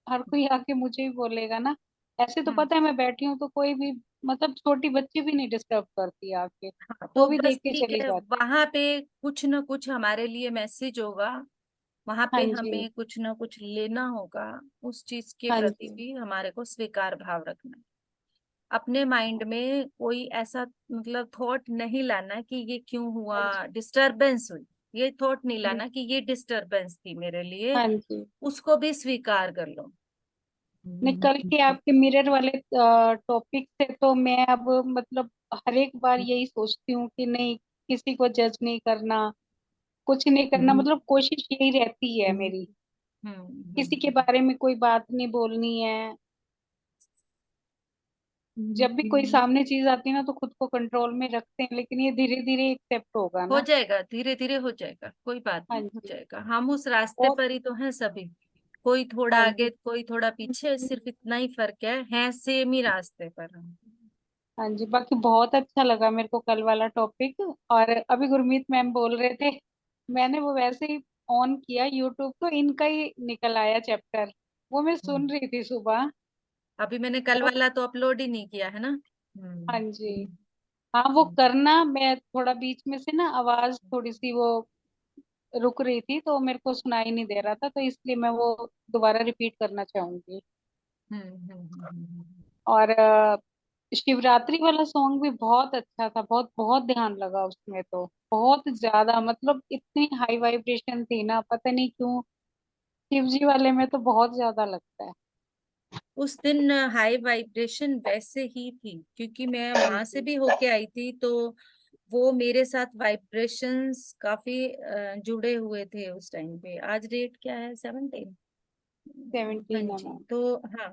हर कोई आके मुझे ही बोलेगा ना। ऐसे तो हम्म पता है मैं बैठी हूँ तो कोई भी मतलब छोटी बच्ची भी नहीं डिस्टर्ब करती आके, हाँ, वो तो भी बस देख के ठीक चली है, जाती। वहां पे कुछ ना कुछ हमारे लिए मैसेज होगा, वहां हाँ पे जी हमें कुछ ना कुछ लेना होगा। उस चीज के हाँ प्रति जी भी हमारे को स्वीकार भाव रखना है। अपने माइंड में कोई ऐसा मतलब थॉट नहीं लाना कि ये क्यों हाँ हुआ, जी डिस्टरबेंस हुई, ये थॉट नहीं हाँ लाना कि ये डिस्टरबेंस थी मेरे लिए। हाँ जी। उसको भी स्वीकार कर लो। नहीं कल के आपके मिरर वाले टॉपिक से तो मैं अब मतलब हर एक बार यही सोचती हूँ कि नहीं, किसी को जज नहीं करना, कुछ नहीं करना, मतलब कोशिश यही रहती है मेरी, किसी के हम्म बारे में कोई बात नहीं बोलनी है। जब भी कोई सामने चीज आती है ना तो खुद को कंट्रोल में रखते हैं, लेकिन ये धीरे धीरे एक्सेप्ट होगा हो ना। जाएगा, धीरे धीरे हो जाएगा, कोई बात हाँ नहीं, हो जी। जाएगा। हम उस रास्ते और पर ही तो हैं सभी, कोई थोड़ा हाँ आगे जी। कोई थोड़ा पीछे, सिर्फ इतना ही फर्क है सेम ही रास्ते पर हम। हाँ जी, बाकी बहुत अच्छा लगा मेरे को कल वाला टॉपिक। और अभी गुरमीत मैम बोल रहे थे, मैंने वो वैसे ही ऑन किया यूट्यूब तो इनका ही निकल आया चैप्टर, वो मैं सुन रही थी सुबह। अभी मैंने कल तो वाला तो अपलोड ही नहीं किया है ना। हाँ जी। हाँ वो करना, मैं थोड़ा बीच में से ना आवाज थोड़ी सी वो रुक रही थी तो मेरे को सुनाई नहीं दे रहा था, तो इसलिए मैं वो दोबारा रिपीट करना चाहूंगी। और शिवरात्रि वाला सॉन्ग भी बहुत अच्छा था, बहुत बहुत ध्यान लगा उसमें तो, बहुत ज्यादा, मतलब इतनी हाई वाइब्रेशन थी ना, पता नहीं क्यों शिव जी वाले में तो बहुत ज्यादा लगता है। उस दिन हाई वाइब्रेशन वैसे ही थी, क्योंकि मैं हाँ वहां से जी। भी होके आई थी, तो वो मेरे साथ वाइब्रेशंस काफी जुड़े हुए थे उस टाइम पे। आज डेट क्या है, 17। हाँ 17 है जी, मैम। तो हाँ,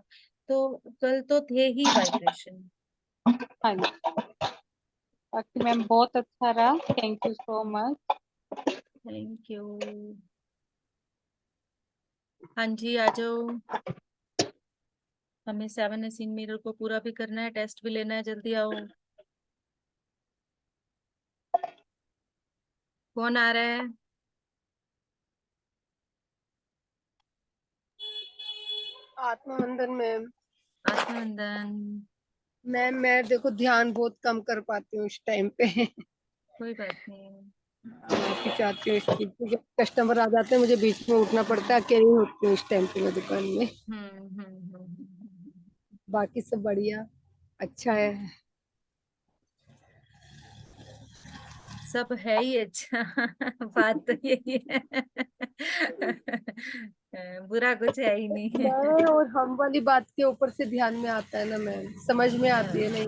तो कल तो थे ही वाइब्रेशन। हाँ जी। बाकी मैम बहुत अच्छा रहा, thank you so much. Thank you. हाँ जी, आ जाओ। हमें 7 सीन मिरर को पूरा भी करना है, टेस्ट भी लेना है, जल्दी आओ। कौन आ रहा है? आत्मानंदन मैम। आत्मनंदन। मैम मैं देखो ध्यान बहुत कम कर पाती हूँ इस टाइम पे। कोई बात नहीं। माफी चाहती हूँ इस चीज की। जब कस्टमर आ जाते हैं मुझे बीच में उठना पड़ता है, अकेली होती हूँ इस टाइम पे मैं दुकान में। बाकी सब बढ़िया, अच्छा है। सब है ही अच्छा। बात तो यही है। बुरा कुछ है ही नहीं है। मैं और हम वाली बात के ऊपर से ध्यान में आता है ना मैम, समझ में आती है नहीं।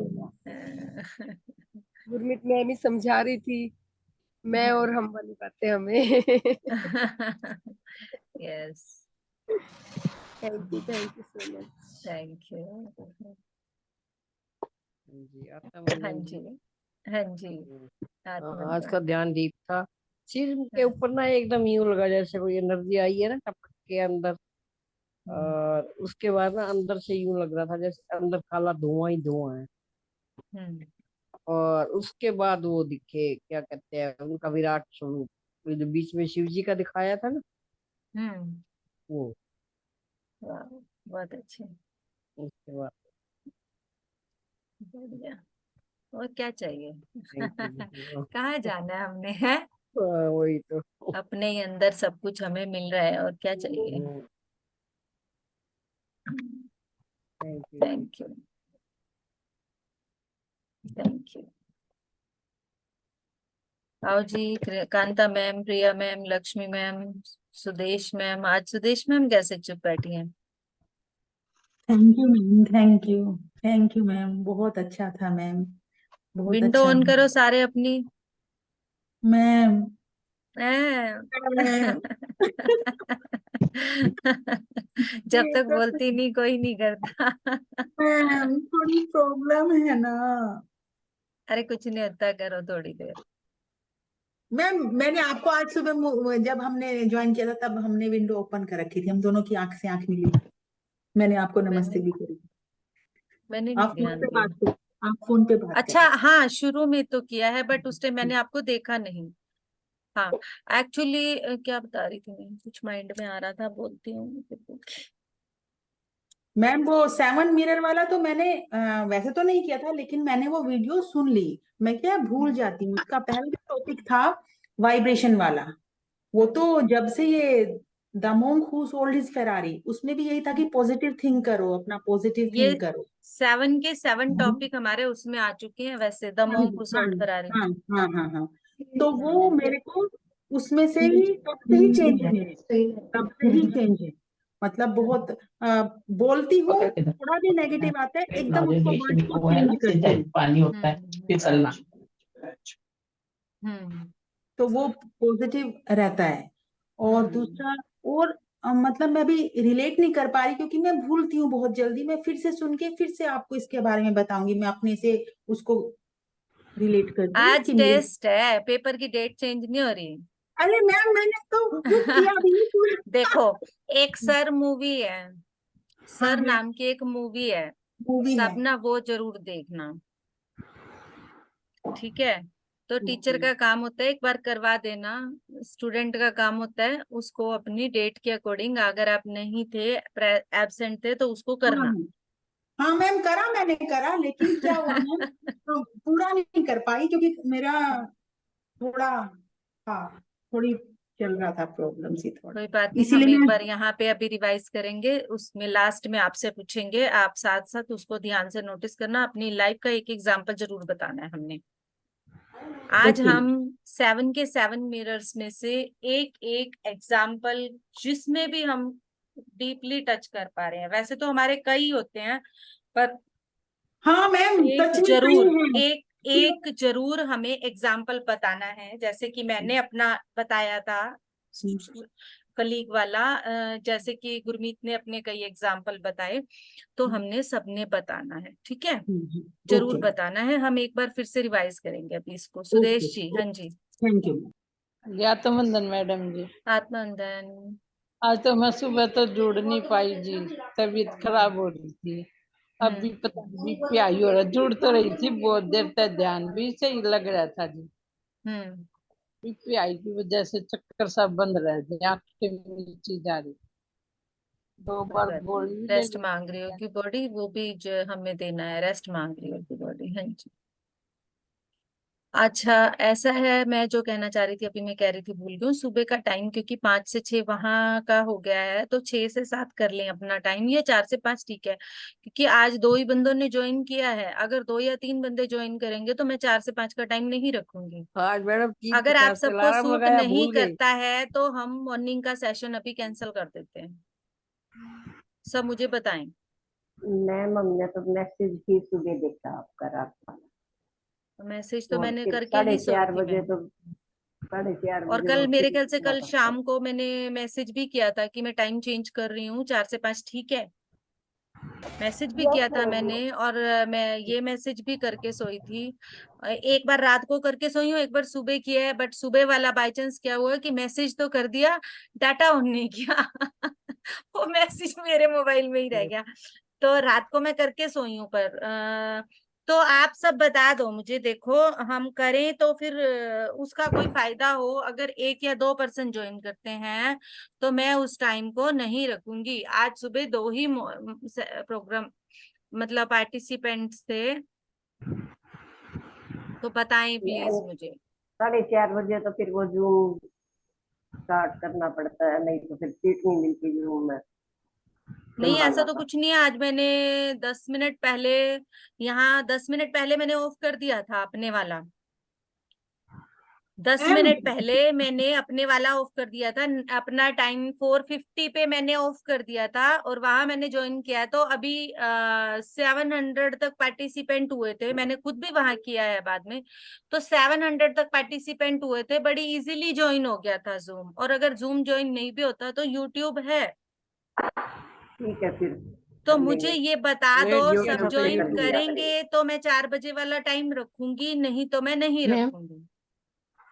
गुरमीत मैम ही समझा रही थी, मैं और हम वाली बातें हमें। Yes. Thank you so much. Thank you. जी हाँ आत्मानंदन जी। जी। हाँ जी। आज का आत्मनंदन। ध्यान डीप था। सिर के ऊपर ना एकदम यूं लगा जैसे कोई एनर्जी आई है ना टपक के अंदर। और उसके बाद ना अंदर से यूं लग रहा था जैसे अंदर काला धुआं ही धुआं है। हम्म। और उसके बाद वो दिखे क्या कहते हैं उनका विराट स्वरूप, वो जो बीच में शिव जी का दिखाया था ना, हम्म। वो। वाह, बहुत अच्छे। उसके बाद बढ़िया। और क्या चाहिए? Thank you. कहाँ जाना है हमने, है? वही तो। अपने ही अंदर सब कुछ हमें मिल रहा है, और क्या चाहिए? थैंक यू जी। Thank you. Thank you. आओ जी, Kanta ma'am, Priya ma'am, Lakshmi ma'am, Sudesh ma'am. आज सुदेश मैम कैसे चुप बैठी हैं? Thank you ma'am, thank you ma'am, बहुत अच्छा था मैम, बहुत विंडो अच्छा ऑन था करो सारे अपनी। मैम। हैं? मैम जब ये तक तो बोलती नहीं, कोई नहीं करता। मैम थोड़ी प्रॉब्लम है ना अरे कुछ नहीं होता, करो थोड़ी देर। मैम। मैंने आपको आज सुबह जब हमने ज्वाइन किया था तब हमने विंडो ओपन कर रखी थी, हम दोनों की आंख से आंख मिली। मैंने आपको नमस्ते मैंने भी करी। मैंने आप नहीं फोन ध्यान पे दिया। बात कर आप फोन पे बात कर अच्छा, रहे हाँ, शुरू में तो किया है, बट उस टाइम थे। मैंने आपको देखा नहीं। हाँ, एक्चुअली क्या बता रही थी मैं, कुछ माइंड में आ रहा था, बोलती हूँ फिर मैम वो 7 मिरर वाला तो मैंने वैसे तो नहीं किया था, लेकिन मैंने वो वीडियो सुन ली। मैं क्या भूल जाती हूँ। उसका पहला टॉपिक था वाइब्रेशन वाला। वो तो जब से ये the monk who sold his Ferrari, उसमें भी यही था कि पॉजिटिव थिंक करो, अपना पॉजिटिव ये थिंक करो। 7 के 7 टॉपिक हमारे उसमें आ चुके हैं, वैसे द हाँ मोंक हू हाँ सोल्ड फरारी। हाँ हाँ हाँ हाँ। तो वो हम्म। मेरे को उसमें से ही तब से ही चेंज है मेरे, तब से ही चेंज है। मतलब बहुत बोलती हूँ, थोड़ा भी नेगेटिव आता है एकदम उसको वर्ड को चेंज करती हूँ। हम्म। तो वो पॉजिटिव रहता है। और हम्म। दूसरा, और मतलब मैं भी रिलेट नहीं कर पा रही क्योंकि मैं भूलती हूँ बहुत जल्दी। मैं फिर से सुन के फिर से आपको इसके बारे में बताऊंगी, मैं अपने से उसको रिलेट करती हूँ आज कि मेरी। टेस्ट है, पेपर की डेट चेंज नहीं हो रही। अरे मैम मैंने तो खुद किया भी नहीं पूरा। देखो, एक सर मूवी है, हाँ सर हाँ, नाम की एक मूवी है, मूवी है। सब ना वो जरूर देखना, ठीक है। तो टीचर ओके। का काम होता है एक बार करवा देना, स्टूडेंट का काम होता है उसको अपनी डेट के अकॉर्डिंग, अगर आप नहीं थे, एब्सेंट थे, तो उसको हाँ करना। हाँ हाँ मैम, करा, मैंने करा, लेकिन क्या हुआ मैम, तो पूरा नहीं कर पाई क्योंकि मेरा थोड़ा, हाँ, थोड़ी चल रहा था प्रॉब्लम सी थोड़ा, कोई बात नहीं, इसीलिए हम एक मैं। बार यहाँ पे अभी रिवाइज करेंगे, उसमें लास्ट में आपसे पूछेंगे, आप साथ साथ उसको ध्यान से नोटिस करना, अपनी लाइफ का एक एग्जाम्पल जरूर बताना है हमने। आज ओके। हम 7 के 7 मिरर्स में से एक एक एग्जाम्पल, जिसमें भी हम डीपली टच कर पा रहे हैं, वैसे तो हमारे कई होते हैं, पर हाँ मैम, एक टच में कई जरूर, हैं। एक जरूर हमें एग्जाम्पल बताना है, जैसे कि मैंने अपना बताया था कलीग वाला, जैसे कि गुरमीत ने अपने कई एग्जाम्पल बताए, तो हमने सबने बताना है, ठीक है, जरूर ओके बताना है। हम एक बार फिर से रिवाइज करेंगे अभी इसको। ओके, सुदेश जी, हाँ जी। Thank you. ज्ञातवंदन मैडम जी, आत्मंदन। आज तो मैं सुबह तो जुड़ नहीं पाई जी, तबीयत खराब हो रही थी। अभी पता नहीं बीपी आई हो रहा, जुड़ तो रही थी बहुत देर तक, ध्यान भी सही लग रहा था जी। हम्म। बीपी आई की वजह से चक्कर सब बंद रहे थे, आंखें नीचे जा रही, 2 बार गोली भी ले रेस्ट ली। मांग रही होगी बॉडी, वो भी जो हमें देना है, रेस्ट मांग रही होगी बॉडी, हाँ जी। अच्छा, ऐसा है, मैं जो कहना चाह रही थी अभी, मैं कह रही थी भूल गई, सुबह का टाइम क्योंकि 5 से 6 वहां का हो गया है, तो 6 से 7 कर लें अपना टाइम, या 4 से 5 ठीक है, क्योंकि आज 2 ही बंदों ने ज्वाइन किया है, अगर 2 या 3 बंदे ज्वाइन करेंगे तो मैं 4 से 5 का टाइम नहीं रखूंगी। आज मैडम अगर आप 3:50 पे सबको अलार्म सूट लगाया, नहीं भूल गए। करता है तो हम मॉर्निंग का सेशन अभी कैंसिल कर देते हैं, सब मुझे बताएं। मैम हमने तो मैसेज ही सुबह देखा आपका, रात वाला, मैसेज तो और मैंने फिर करके साढ़े ही सोई चार थी बजे मैं। तो 4:30 बजे और कल उठ के मेरे ख्याल से निकलना कल पड़ता है। शाम को मैंने मैसेज भी किया था कि मैं टाइम चेंज कर रही हूँ, 4 से 5 ठीक है, मैसेज भी किया था मैंने। और मैं ये मैसेज भी करके सोई थी, एक बार रात को करके सोई हूँ, एक बार सुबह किया है, बट सुबह वाला बाय चांस क्या हुआ कि मैसेज तो कर दिया, डाटा ऑन नहीं किया वो मैसेज मेरे मोबाइल में ही रह गया, तो रात को मैं करके सोई हूँ। पर तो आप सब बता दो मुझे, देखो हम करें तो फिर उसका कोई फायदा हो, अगर 1 या 2 पर्सन ज्वाइन करते हैं तो मैं उस टाइम को नहीं रखूंगी। आज सुबह 2 ही प्रोग्राम, मतलब पार्टिसिपेंट्स थे, तो बताएं प्लीज मुझे। 4:30 बजे तो फिर वो जूम स्टार्ट करना पड़ता है, नहीं तो फिर सीट नहीं मिलती जूम में, नहीं, ऐसा संभालना तो पड़ता कुछ नहीं है, आज मैंने 10 मिनट पहले, यहाँ 10 मिनट पहले मैंने ऑफ कर दिया था अपने वाला, 10 मैम मिनट पहले मैंने अपने वाला ऑफ कर दिया था, अपना टाइम 4:50 पे मैंने ऑफ कर दिया था, और वहां मैंने ज्वाइन किया, तो अभी 700 तक पार्टिसिपेंट हुए थे, मैंने खुद भी वहां किया है बाद में, तो 700 तक पार्टिसिपेंट हुए थे, बड़ी इजीली ज्वाइन हो गया था जूम, और अगर जूम ज्वाइन नहीं भी होता तो यूट्यूब है। ठीक है फिर तो कर मुझे लेंगे। ये बता दो, वेट जो सब सब पे ज्वाइन कर लिया करेंगे। करेंगे तो मैं 4 बजे वाला टाइम रखूंगी, नहीं तो मैं नहीं मैम रखूंगी।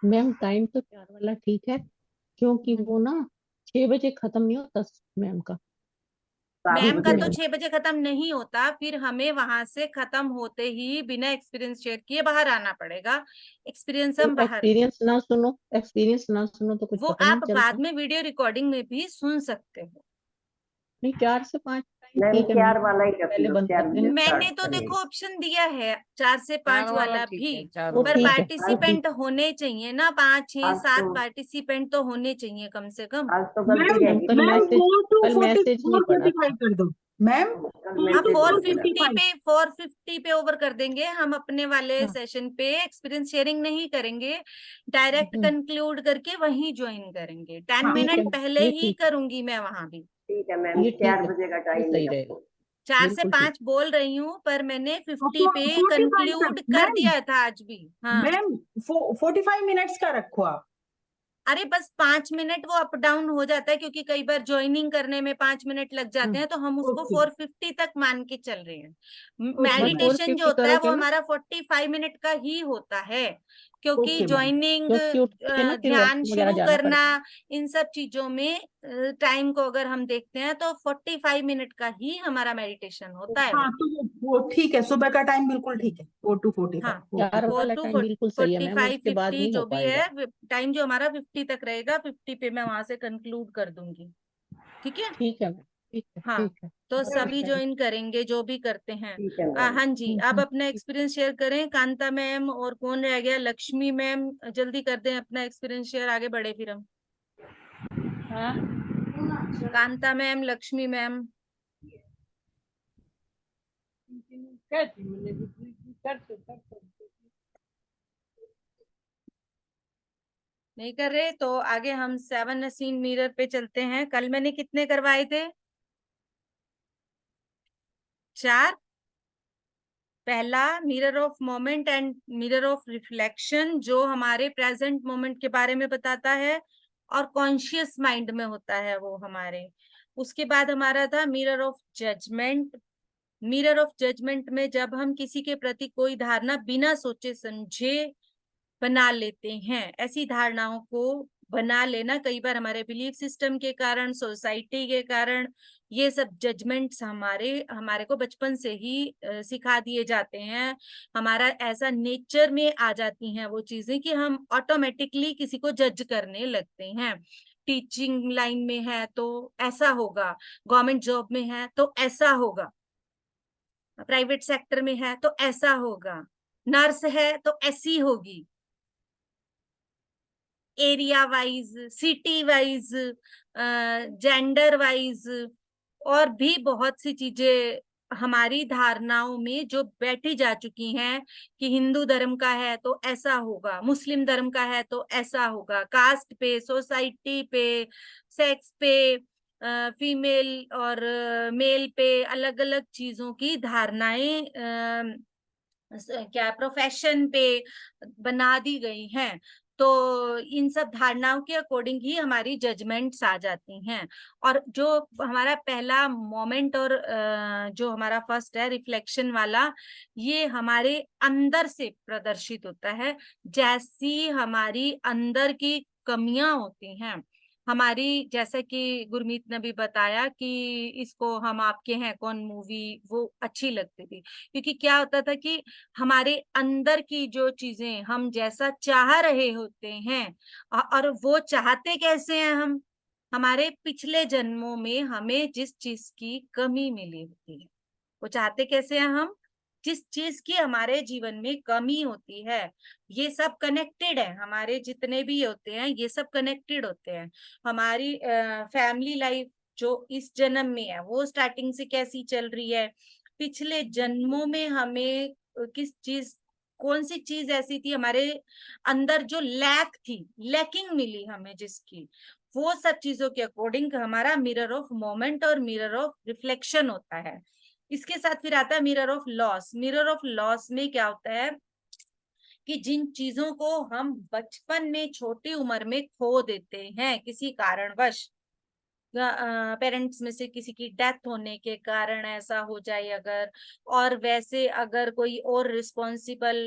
मैम टाइम तो 4 वाला ठीक है, क्योंकि वो ना 6 बजे खत्म नहीं होता मैम का। मैम का तो बजे 6 बजे खत्म नहीं होता, फिर हमें वहां से खत्म होते ही बिना एक्सपीरियंस शेयर किए बाहर आना पड़ेगा, एक्सपीरियंस हम बाहर, एक्सपीरियंस ना सुनो तो कुछ वो पता नहीं आप बाद चलता। में वीडियो रिकॉर्डिंग में भी सुन सकते हो। नहीं, 4 से 5 टाइम मैम ठीक है, 4 मैम वाला ही रख पहले लो, बंद 4 करते हैं बजे ना। मैंने स्टार्ट तो देखो करेंगे। ऑप्शन दिया है 4 से 5 4 वाला वाला ठीक भी, है, 4 वो पर वाला। ठीक है, वो ठीक पार्टिसिपेंट होने चाहिए ना, 5 6 आज 7 तो पार्टिसिपेंट तो होने चाहिए कम से कम। आज तो गलती मैम रह मैम गई कल थी मैम मैसेज, फोर कल फोर्टी मैसेज नहीं फोर पढ़ा फोर्टी था। फाइव कर दो मैम, कल 4 हाँ, मैसेज नहीं पड़ा 450 था। पे 450 पे ओवर कर देंगे हम अपने वाले हाँ, सेशन पे, एक्सपीरियंस शेयरिंग नहीं करेंगे, डायरेक्ट हम्म, कंक्लूड करके वहीं ज्वाइन करेंगे, 10 हाँ ठीक है, मिनट पहले ये ही ठीक है, करूंगी मैं वहां भी। ठीक है मैम, ये 4 ठीक है, बजे का ये टाइम ही सही रहेगा, रखो। 4 से बिल्कुल ठीक। 5 बोल रही हूँ, पर मैंने 50 पे 45 तक कंक्लूड कर मैम, दिया था आज भी। हाँ, मैम 45 मिनट्स का रखो आप। अरे बस 5 मिनट वो अप डाउन हो जाता है, क्योंकि कई बार ज्वाइनिंग करने में 5 मिनट लग जाते हैं, तो हम उसको ओके 450 तक मान के चल रहे हैं। ओके मैम मेडिटेशन जो 450 होता है वो करोगे ना। हमारा 45 मिनट का ही होता है, क्योंकि ओके मैम। ज्वाइनिंग, क्योंकि उठ के ना फिर ध्यान वॉशरूम वगैरह शुरू जाना करना, पड़ता है। इन सब चीजों में टाइम को अगर हम देखते हैं तो 45 मिनट का ही हमारा मेडिटेशन होता है। हाँ, तो वो ठीक है, सुबह का टाइम बिल्कुल ठीक है, 4 to 45। हाँ, ओके 4 फोर वाला टू टाइम बिल्कुल सही है मैम, 45 उसके बाद 50 नहीं हो जो भी पाएगा। है टाइम, जो हमारा 50 तक रहेगा, 50 पे मैं वहां से कंक्लूड कर दूंगी। ठीक है। ठीक है मैम, ठीक है हाँ, ठीक है। तो उस सभी टाइम ज्वाइन करेंगे जो भी करते हैं। ठीक है मैम। हाँ जी, आप अपना ठीक। एक्सपीरियंस शेयर करें, कांता मैम और कौन रह गया, लक्ष्मी मैम, जल्दी कर दें अपना एक्सपीरियंस शेयर, आगे बढ़े फिर हम। हाँ कांता मैम, लक्ष्मी मैम। कैसी मैंने भी करते नहीं कर रहे तो आगे हम 7 सीन मिरर पे चलते हैं। कल मैंने कितने करवाए थे? 4। पहला mirror of moment and mirror of reflection, जो हमारे प्रेजेंट मोमेंट के बारे में बताता है और कॉन्शियस माइंड में होता है वो हमारे। उसके बाद हमारा था mirror of judgement. Mirror of judgement में जब हम किसी के प्रति कोई धारणा बिना सोचे समझे बना लेते हैं, ऐसी धारणाओं को बना लेना कई बार हमारे बिलीफ सिस्टम के कारण, सोसाइटी के कारण, ये सब जजमेंट्स हमारे को बचपन से ही सिखा दिए जाते हैं। हमारा ऐसा नेचर में आ जाती हैं वो चीजें कि हम ऑटोमेटिकली किसी को जज करने लगते हैं। टीचिंग लाइन में है तो ऐसा होगा, गवर्नमेंट जॉब में है तो ऐसा होगा, प्राइवेट सेक्टर में है तो ऐसा होगा, नर्स है तो ऐसी होगी, area wise, city wise, gender wise, और भी बहुत सी चीजें हमारी धारणाओं में जो बैठी जा चुकी हैं कि हिंदू धर्म का है तो ऐसा होगा, मुस्लिम धर्म का है तो ऐसा होगा, कास्ट पे, सोसाइटी पे, सेक्स पे, फीमेल और मेल पे, अलग अलग चीजों की धारणाएं क्या प्रोफेशन पे बना दी गई हैं। तो इन सब धारणाओं के अकॉर्डिंग ही हमारी जजमेंट्स आ जाती हैं। और जो हमारा पहला मोमेंट और जो हमारा फर्स्ट है रिफ्लेक्शन वाला, ये हमारे अंदर से प्रदर्शित होता है। जैसी हमारी अंदर की कमियां होती हैं हमारी, जैसे कि गुरमीत ने भी बताया कि इसको हम आपके हैं कौन मूवी वो अच्छी लगती थी, क्योंकि क्या होता था कि हमारे अंदर की जो चीजें हम जैसा चाह रहे होते हैं, और वो चाहते कैसे हैं हम, हमारे पिछले जन्मों में हमें जिस चीज की कमी मिली होती है, वो चाहते कैसे हैं हम, जिस चीज की हमारे जीवन में कमी होती है। ये सब कनेक्टेड है, हमारे जितने भी होते हैं ये सब कनेक्टेड होते हैं। हमारी फैमिली लाइफ जो इस जन्म में है वो स्टार्टिंग से कैसी चल रही है, पिछले जन्मों में हमें किस चीज, कौन सी चीज ऐसी थी हमारे अंदर जो लैक थी, लैकिंग मिली हमें जिसकी, वो सब चीजों के अकॉर्डिंग हमारा मिरर ऑफ मोमेंट और मिरर ऑफ रिफ्लेक्शन होता है। इसके साथ फिर आता है mirror of loss. Mirror of loss में क्या होता है कि जिन चीजों को हम बचपन में छोटी उम्र में खो देते हैं किसी कारणवश, पेरेंट्स में से किसी की डेथ होने के कारण ऐसा हो जाए अगर, और वैसे अगर कोई और रिस्पॉन्सिबल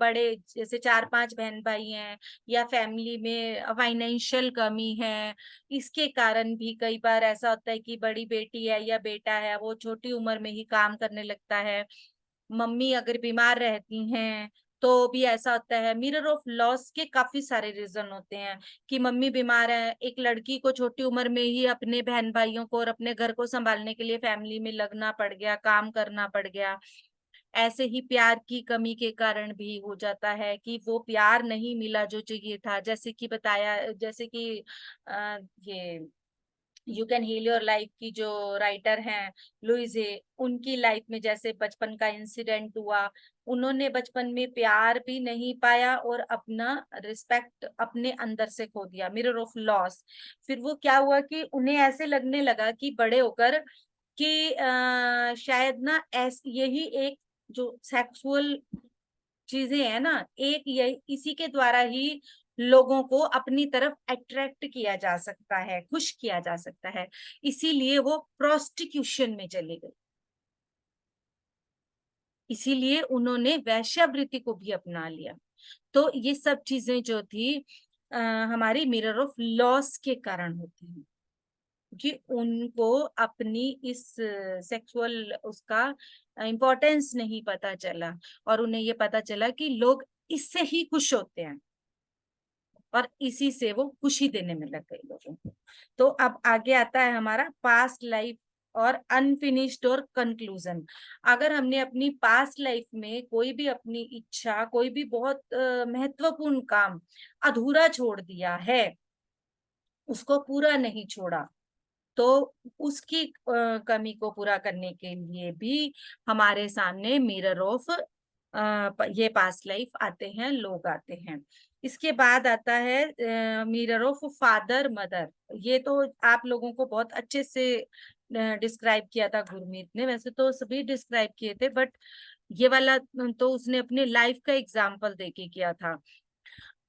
बड़े जैसे 4-5 बहन भाई हैं, या फैमिली में फाइनेंशियल कमी है, इसके कारण भी कई बार ऐसा होता है कि बड़ी बेटी है या बेटा है वो छोटी उम्र में ही काम करने लगता है। मम्मी अगर बीमार रहती हैं तो भी ऐसा होता है। मिरर ऑफ लॉस के काफी सारे रीजन होते हैं कि मम्मी बीमार है, एक लड़की को छोटी उम्र में ही अपने बहन भाइयों को और अपने घर को संभालने के लिए फैमिली में लगना पड़ गया, काम करना पड़ गया। ऐसे ही प्यार की कमी के कारण भी हो जाता है कि वो प्यार नहीं मिला जो चाहिए था, जैसे कि बताया, जैसे कि ये you can heal your life की जो राइटर हैं लुइसे, उनकी लाइफ में जैसे बचपन का इंसिडेंट हुआ, उन्होंने बचपन में प्यार भी नहीं पाया और अपना रिस्पेक्ट अपने अंदर से खो दिया, मिरर ऑफ लॉस। फिर वो क्या हुआ कि उन्हें ऐसे लगने लगा कि बड़े होकर कि शायद ना यही एक जो सेक्सुअल चीजें है ना, एक ये इसी के द्वारा ही लोगों को अपनी तरफ अट्रैक्ट किया जा सकता है, खुश किया जा सकता है, इसीलिए वो प्रोस्टिट्यूशन में चले गए, इसीलिए उन्होंने वैश्यावृत्ति को भी अपना लिया। तो ये सब चीजें जो थी हमारी मिरर ऑफ लॉस के कारण होती हैं, कि उनको अपनी इस सेक्सुअल उसका इम्पोर्टेंस नहीं पता चला, और उन्हें ये पता चला कि लोग इससे ही खुश होते हैं, और इसी से वो खुशी देने में लग गए लोगों को। तो अब आगे आता है हमारा पास्ट लाइफ और अनफिनिश्ड और कंक्लूजन। अगर हमने अपनी पास्ट लाइफ में कोई भी अपनी इच्छा, कोई भी बहुत महत्वपूर्ण काम अधूरा छोड़ दिया है, उसको पूरा नहीं छोड़ा, तो उसकी कमी को पूरा करने के लिए भी हमारे सामने मिरर ऑफ ये पास्ट लाइफ आते हैं, लोग आते हैं। इसके बाद आता है मिरर ऑफ फादर मदर। ये तो आप लोगों को बहुत अच्छे से डिस्क्राइब किया था गुरमीत ने, वैसे तो सभी डिस्क्राइब किए थे, बट ये वाला तो उसने अपने लाइफ का एग्जाम्पल देके किया था।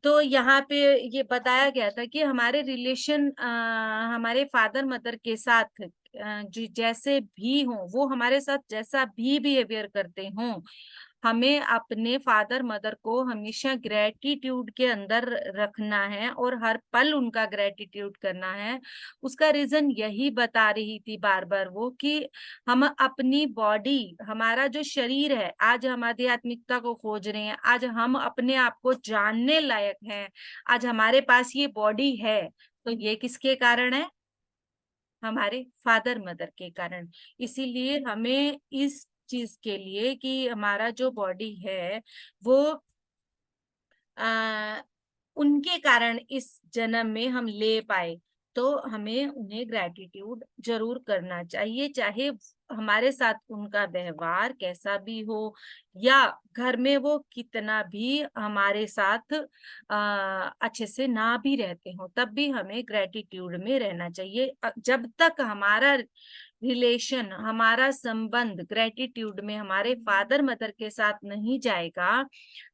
तो यहाँ पे ये बताया गया था कि हमारे रिलेशन हमारे फादर मदर के साथ जो जैसे भी हो, वो हमारे साथ जैसा भी बिहेवियर करते हो, हमें अपने फादर मदर को हमेशा ग्रेटिट्यूड के अंदर रखना है और हर पल उनका ग्रेटिट्यूड करना है। उसका रीजन यही बता रही थी बार बार वो, कि हम अपनी बॉडी, हमारा जो शरीर है, आज हम आध्यात्मिकता को खोज रहे हैं, आज हम अपने आप को जानने लायक हैं, आज हमारे पास ये बॉडी है, तो ये किसके कारण है? हमारे फादर मदर के कारण। इसीलिए हमें इस चीज के लिए कि हमारा जो बॉडी है वो उनके कारण इस जन्म में हम ले पाए, तो हमें उन्हें ग्रेटिट्यूड जरूर करना चाहिए, चाहे हमारे साथ उनका व्यवहार कैसा भी हो, या घर में वो कितना भी हमारे साथ अच्छे से ना भी रहते हो, तब भी हमें ग्रेटिट्यूड में रहना चाहिए। जब तक हमारा रिलेशन, हमारा संबंध ग्रेटिट्यूड में हमारे फादर मदर के साथ नहीं जाएगा,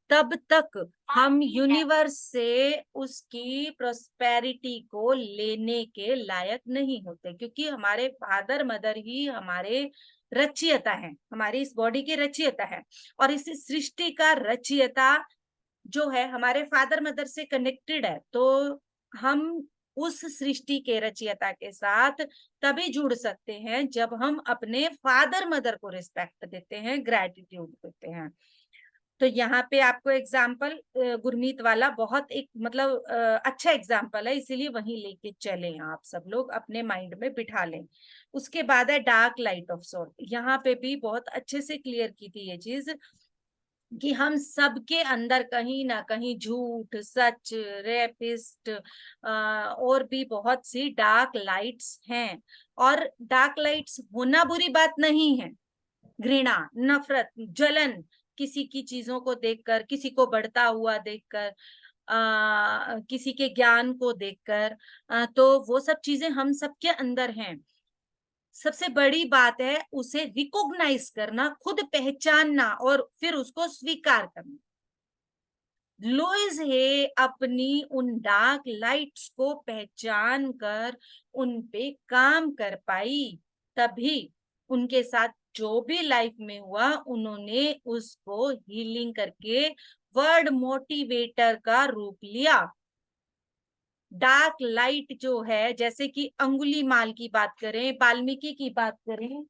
तब तक हम यूनिवर्स से उसकी प्रोस्पेरिटी को लेने के लायक नहीं होते, क्योंकि हमारे फादर मदर ही हमारे रचयिता है, हमारी इस बॉडी के रचयिता है, और इस सृष्टि का रचयिता जो है हमारे फादर मदर से कनेक्टेड है। तो हम उस सृष्टि के रचयिता के साथ तभी जुड़ सकते हैं जब हम अपने फादर मदर को रिस्पेक्ट देते हैं, ग्रेटिट्यूड देते हैं। तो यहाँ पे आपको एग्जाम्पल गुरमीत वाला बहुत एक मतलब अच्छा एग्जाम्पल है, इसीलिए वहीं लेके चले, आप सब लोग अपने माइंड में बिठा लें। उसके बाद है डार्क लाइट ऑफ सोल। यहाँ पे भी बहुत अच्छे से क्लियर की थी ये चीज कि हम सबके अंदर कहीं ना कहीं झूठ, सच, रेपिस्ट और भी बहुत सी डार्क लाइट्स हैं, और डार्क लाइट्स होना बुरी बात नहीं है। घृणा, नफरत, जलन, किसी की चीजों को देखकर, किसी को बढ़ता हुआ देखकर, किसी के ज्ञान को देखकर, तो वो सब चीजें हम सबके अंदर हैं। सबसे बड़ी बात है उसे रिकॉग्नाइज करना, खुद पहचानना और फिर उसको स्वीकार करना। लुईस हे अपनी उन डार्क लाइट्स को पहचान कर उन पे काम कर पाई, तभी उनके साथ जो भी लाइफ में हुआ उन्होंने उसको हीलिंग करके वर्ड मोटिवेटर का रूप लिया। डार्क लाइट जो है, जैसे कि अंगुलीमाल की बात करें, वाल्मीकि की बात करें,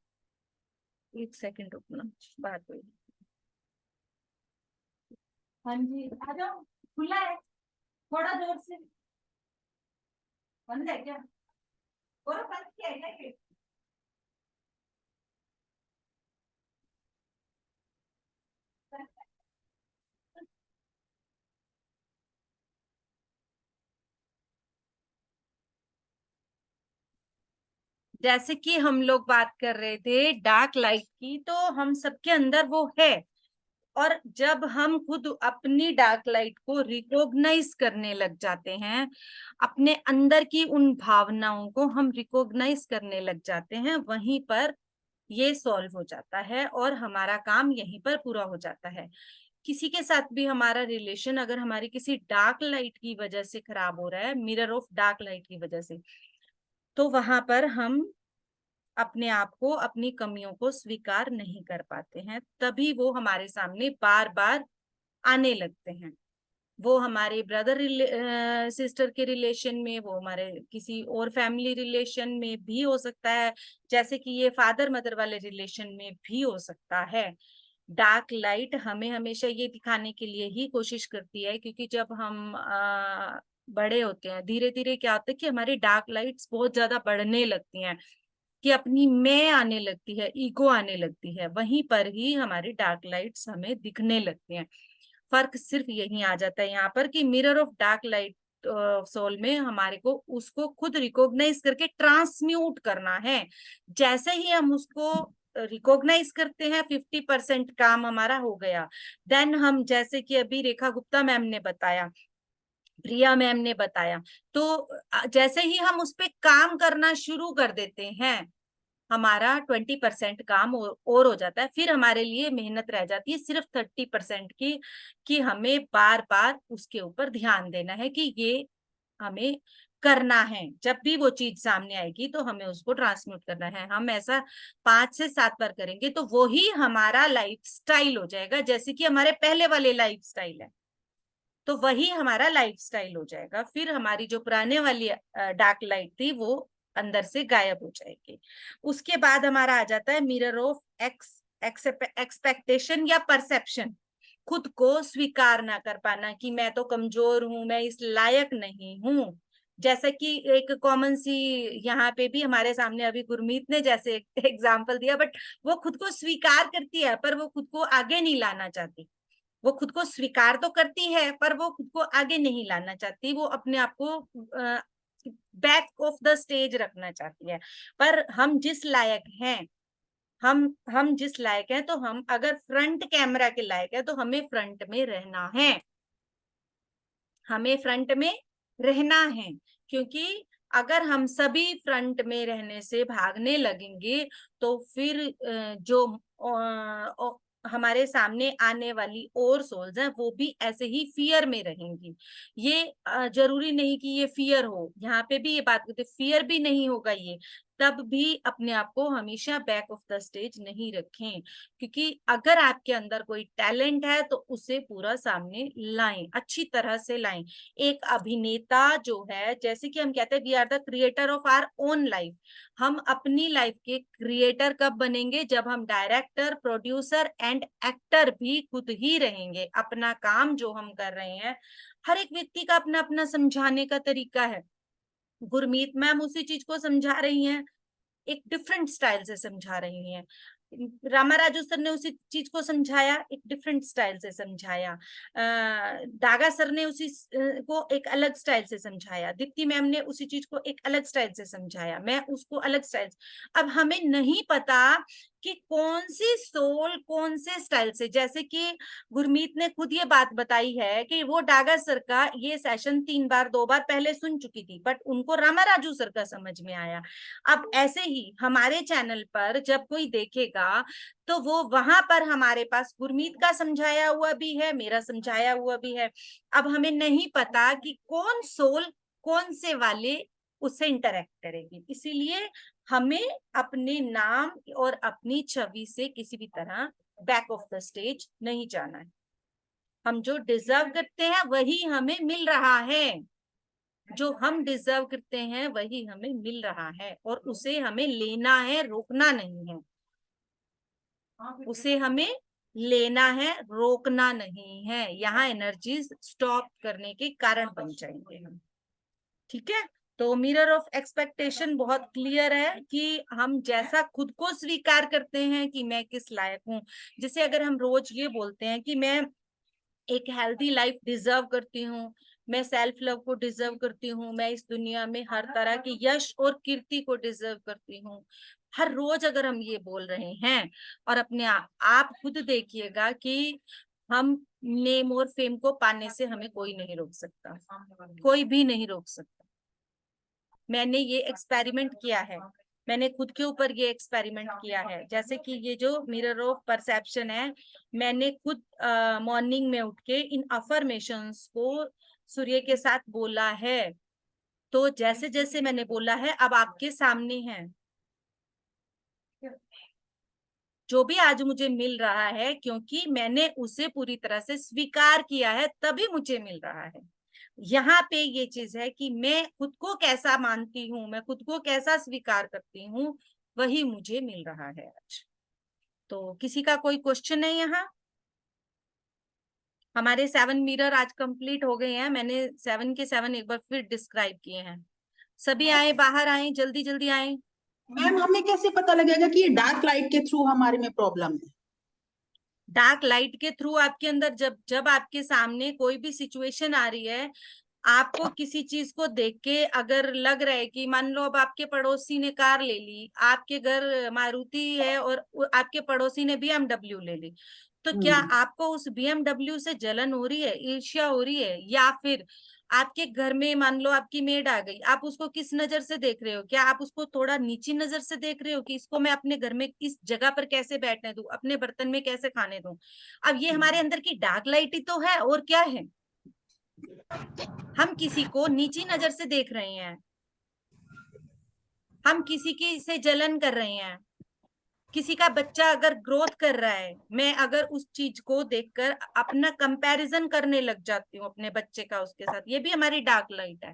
एक सेकंड रुकना, बात हुई। हाँ जी, आ जाओ, खुला है, थोड़ा जोर से। बंद है क्या? और बंद किया है क्या गेट? जैसे कि हम लोग बात कर रहे थे डार्क लाइट की, तो हम सबके अंदर वो है, और जब हम खुद अपनी डार्क लाइट को रिकॉग्नाइज करने लग जाते हैं, अपने अंदर की उन भावनाओं को हम रिकॉग्नाइज करने लग जाते हैं, वहीं पर ये सॉल्व हो जाता है और हमारा काम यहीं पर पूरा हो जाता है। किसी के साथ भी हमारा रिलेशन अगर हमारी किसी डार्क लाइट की वजह से खराब हो रहा है, मिरर ऑफ डार्क लाइट की वजह से, तो वहां पर हम अपने आप को, अपनी कमियों को स्वीकार नहीं कर पाते हैं, तभी वो हमारे सामने बार बार आने लगते हैं। वो हमारे ब्रदर सिस्टर के रिलेशन में, वो हमारे किसी और फैमिली रिलेशन में भी हो सकता है, जैसे कि ये फादर मदर वाले रिलेशन में भी हो सकता है। डार्क लाइट हमें हमेशा ये दिखाने के लिए ही कोशिश करती है, क्योंकि जब हम बड़े होते हैं, धीरे धीरे क्या होता है कि हमारी डार्क लाइट्स बहुत ज्यादा बढ़ने लगती हैं, कि अपनी मैं आने लगती है, ईगो आने लगती है, वहीं पर ही हमारी डार्क लाइट्स हमें दिखने लगती हैं। फर्क सिर्फ यही आ जाता है यहाँ पर कि mirror of dark light soul में हमारे को उसको खुद रिकॉग्नाइज करके ट्रांसम्यूट करना है। जैसे ही हम उसको रिकॉग्नाइज करते हैं, 50% काम हमारा हो गया। देन हम, जैसे कि अभी रेखा गुप्ता मैम ने बताया, प्रिया मैम ने बताया, तो जैसे ही हम उस पे काम करना शुरू कर देते हैं, हमारा 20% काम और हो जाता है। फिर हमारे लिए मेहनत रह जाती है सिर्फ 30% की, कि हमें बार बार उसके ऊपर ध्यान देना है कि ये हमें करना है। जब भी वो चीज सामने आएगी तो हमें उसको ट्रांसम्यूट करना है। हम ऐसा 5 से 7 बार करेंगे तो वो ही हमारा लाइफ स्टाइल हो जाएगा, जैसे कि हमारे पहले वाले लाइफ स्टाइल है, तो वही हमारा लाइफ स्टाइल हो जाएगा। फिर हमारी जो पुराने वाली डार्क लाइट थी वो अंदर से गायब हो जाएगी। उसके बाद हमारा आ जाता है मिरर ऑफ एक्सपेक्टेशन या परसेप्शन। खुद को स्वीकार ना कर पाना कि मैं तो कमजोर हूं, मैं इस लायक नहीं हूं। जैसा कि एक कॉमन सी यहाँ पे भी हमारे सामने अभी गुरमीत ने जैसे एग्जाम्पल दिया, बट वो खुद को स्वीकार करती है पर वो खुद को आगे नहीं लाना चाहती। वो खुद को स्वीकार तो करती है पर वो खुद को आगे नहीं लाना चाहती, वो अपने आप को बैक ऑफ द स्टेज रखना चाहती है। पर हम जिस लायक हैं, हम जिस लायक हैं, तो हम अगर फ्रंट कैमरा के लायक है तो हमें फ्रंट में रहना है, हमें फ्रंट में रहना है। क्योंकि अगर हम सभी फ्रंट में रहने से भागने लगेंगे तो फिर जो हमारे सामने आने वाली और सोल्स हैं वो भी ऐसे ही फियर में रहेंगी। ये जरूरी नहीं कि ये फियर हो, यहाँ पे भी ये बात करते, फियर भी नहीं होगा ये, तब भी अपने आप को हमेशा बैक ऑफ द स्टेज नहीं रखें। क्योंकि अगर आपके अंदर कोई टैलेंट है तो उसे पूरा सामने लाएं, अच्छी तरह से लाएं। एक अभिनेता जो है, जैसे कि हम कहते हैं we are the creator of our own life, हम अपनी लाइफ के क्रिएटर कब बनेंगे? जब हम डायरेक्टर, प्रोड्यूसर एंड एक्टर भी खुद ही रहेंगे। अपना काम जो हम कर रहे हैं, हर एक व्यक्ति का अपना अपना समझाने का तरीका है। गुरमीत मैम उसी चीज को समझा रही हैं, एक डिफरेंट स्टाइल से समझा रही हैं। रामा राजू सर ने उसी चीज को समझाया, एक डिफरेंट स्टाइल से समझाया। दागा सर ने उसी को एक अलग स्टाइल से समझाया। दीप्ति मैम ने उसी चीज को एक अलग स्टाइल से समझाया, मैं उसको अलग स्टाइल से। अब हमें नहीं पता कि कौन सी सोल कौन से स्टाइल से, जैसे कि गुरमीत ने खुद ये बात बताई है कि वो डागा सर का ये सेशन 3 बार 2 बार पहले सुन चुकी थी, बट उनको रामा राजू सर का समझ में आया। अब ऐसे ही हमारे चैनल पर जब कोई देखेगा तो वो वहां पर हमारे पास गुरमीत का समझाया हुआ भी है, मेरा समझाया हुआ भी है। अब हमें नहीं पता कि कौन सोल कौन से वाले उससे इंटरेक्ट करेगी, इसीलिए हमें अपने नाम और अपनी छवि से किसी भी तरह बैक ऑफ द स्टेज नहीं जाना है। हम जो डिजर्व करते हैं वही हमें मिल रहा है, जो हम डिजर्व करते हैं वही हमें मिल रहा है, और उसे हमें लेना है, रोकना नहीं है। उसे हमें लेना है, रोकना नहीं है। यहाँ एनर्जीज स्टॉप करने के कारण बन जाएंगे हम। ठीक है, तो मिरर ऑफ एक्सपेक्टेशन बहुत क्लियर है कि हम जैसा खुद को स्वीकार करते हैं कि मैं किस लायक हूँ। जैसे अगर हम रोज ये बोलते हैं कि मैं एक हेल्थी लाइफ डिजर्व करती हूँ, मैं सेल्फ लव को डिजर्व करती हूँ, मैं इस दुनिया में हर तरह की यश और कीर्ति को डिजर्व करती हूँ, हर रोज अगर हम ये बोल रहे हैं, और अपने आप खुद देखिएगा कि हम नेम और फेम को पाने से हमें कोई नहीं रोक सकता, कोई भी नहीं रोक सकता। मैंने ये एक्सपेरिमेंट किया है, मैंने खुद के ऊपर ये एक्सपेरिमेंट किया है। जैसे कि ये जो मिरर ऑफ परसेप्शन है, मैंने खुद मॉर्निंग में उठ के इन अफर्मेशंस को सूर्य के साथ बोला है। तो जैसे जैसे मैंने बोला है अब आपके सामने है, जो भी आज मुझे मिल रहा है क्योंकि मैंने उसे पूरी तरह से स्वीकार किया है, तभी मुझे मिल रहा है। यहाँ पे ये चीज है कि मैं खुद को कैसा मानती हूँ, मैं खुद को कैसा स्वीकार करती हूँ, वही मुझे मिल रहा है आज। तो किसी का कोई क्वेश्चन है यहाँ? हमारे 7 मिरर आज कंप्लीट हो गए हैं। मैंने 7 के 7 एक बार फिर डिस्क्राइब किए हैं। सभी आए, बाहर आए, जल्दी जल्दी आए। मैम हमें कैसे पता लगेगा कि ये डार्क लाइट के थ्रू हमारे में प्रॉब्लम है? डार्क लाइट के थ्रू आपके अंदर जब जब आपके सामने कोई भी सिचुएशन आ रही है, आपको किसी चीज को देख के अगर लग रहा है कि मान लो अब आपके पड़ोसी ने कार ले ली, आपके घर मारुति है और आपके पड़ोसी ने BMW ले ली, तो क्या आपको उस BMW से जलन हो रही है, ईर्ष्या हो रही है? या फिर आपके घर में मान लो आपकी मेड आ गई, आप उसको किस नजर से देख रहे हो? क्या आप उसको थोड़ा नीची नजर से देख रहे हो कि इसको मैं अपने घर में इस जगह पर कैसे बैठने दूं, अपने बर्तन में कैसे खाने दूं? अब ये हमारे अंदर की डार्क लाइट ही तो है, और क्या है? हम किसी को नीची नजर से देख रहे हैं, हम किसी की से जलन कर रहे हैं। किसी का बच्चा अगर ग्रोथ कर रहा है, मैं अगर उस चीज को देखकर अपना कंपैरिजन करने लग जाती हूँ अपने बच्चे का उसके साथ, ये भी हमारी डार्क लाइट है।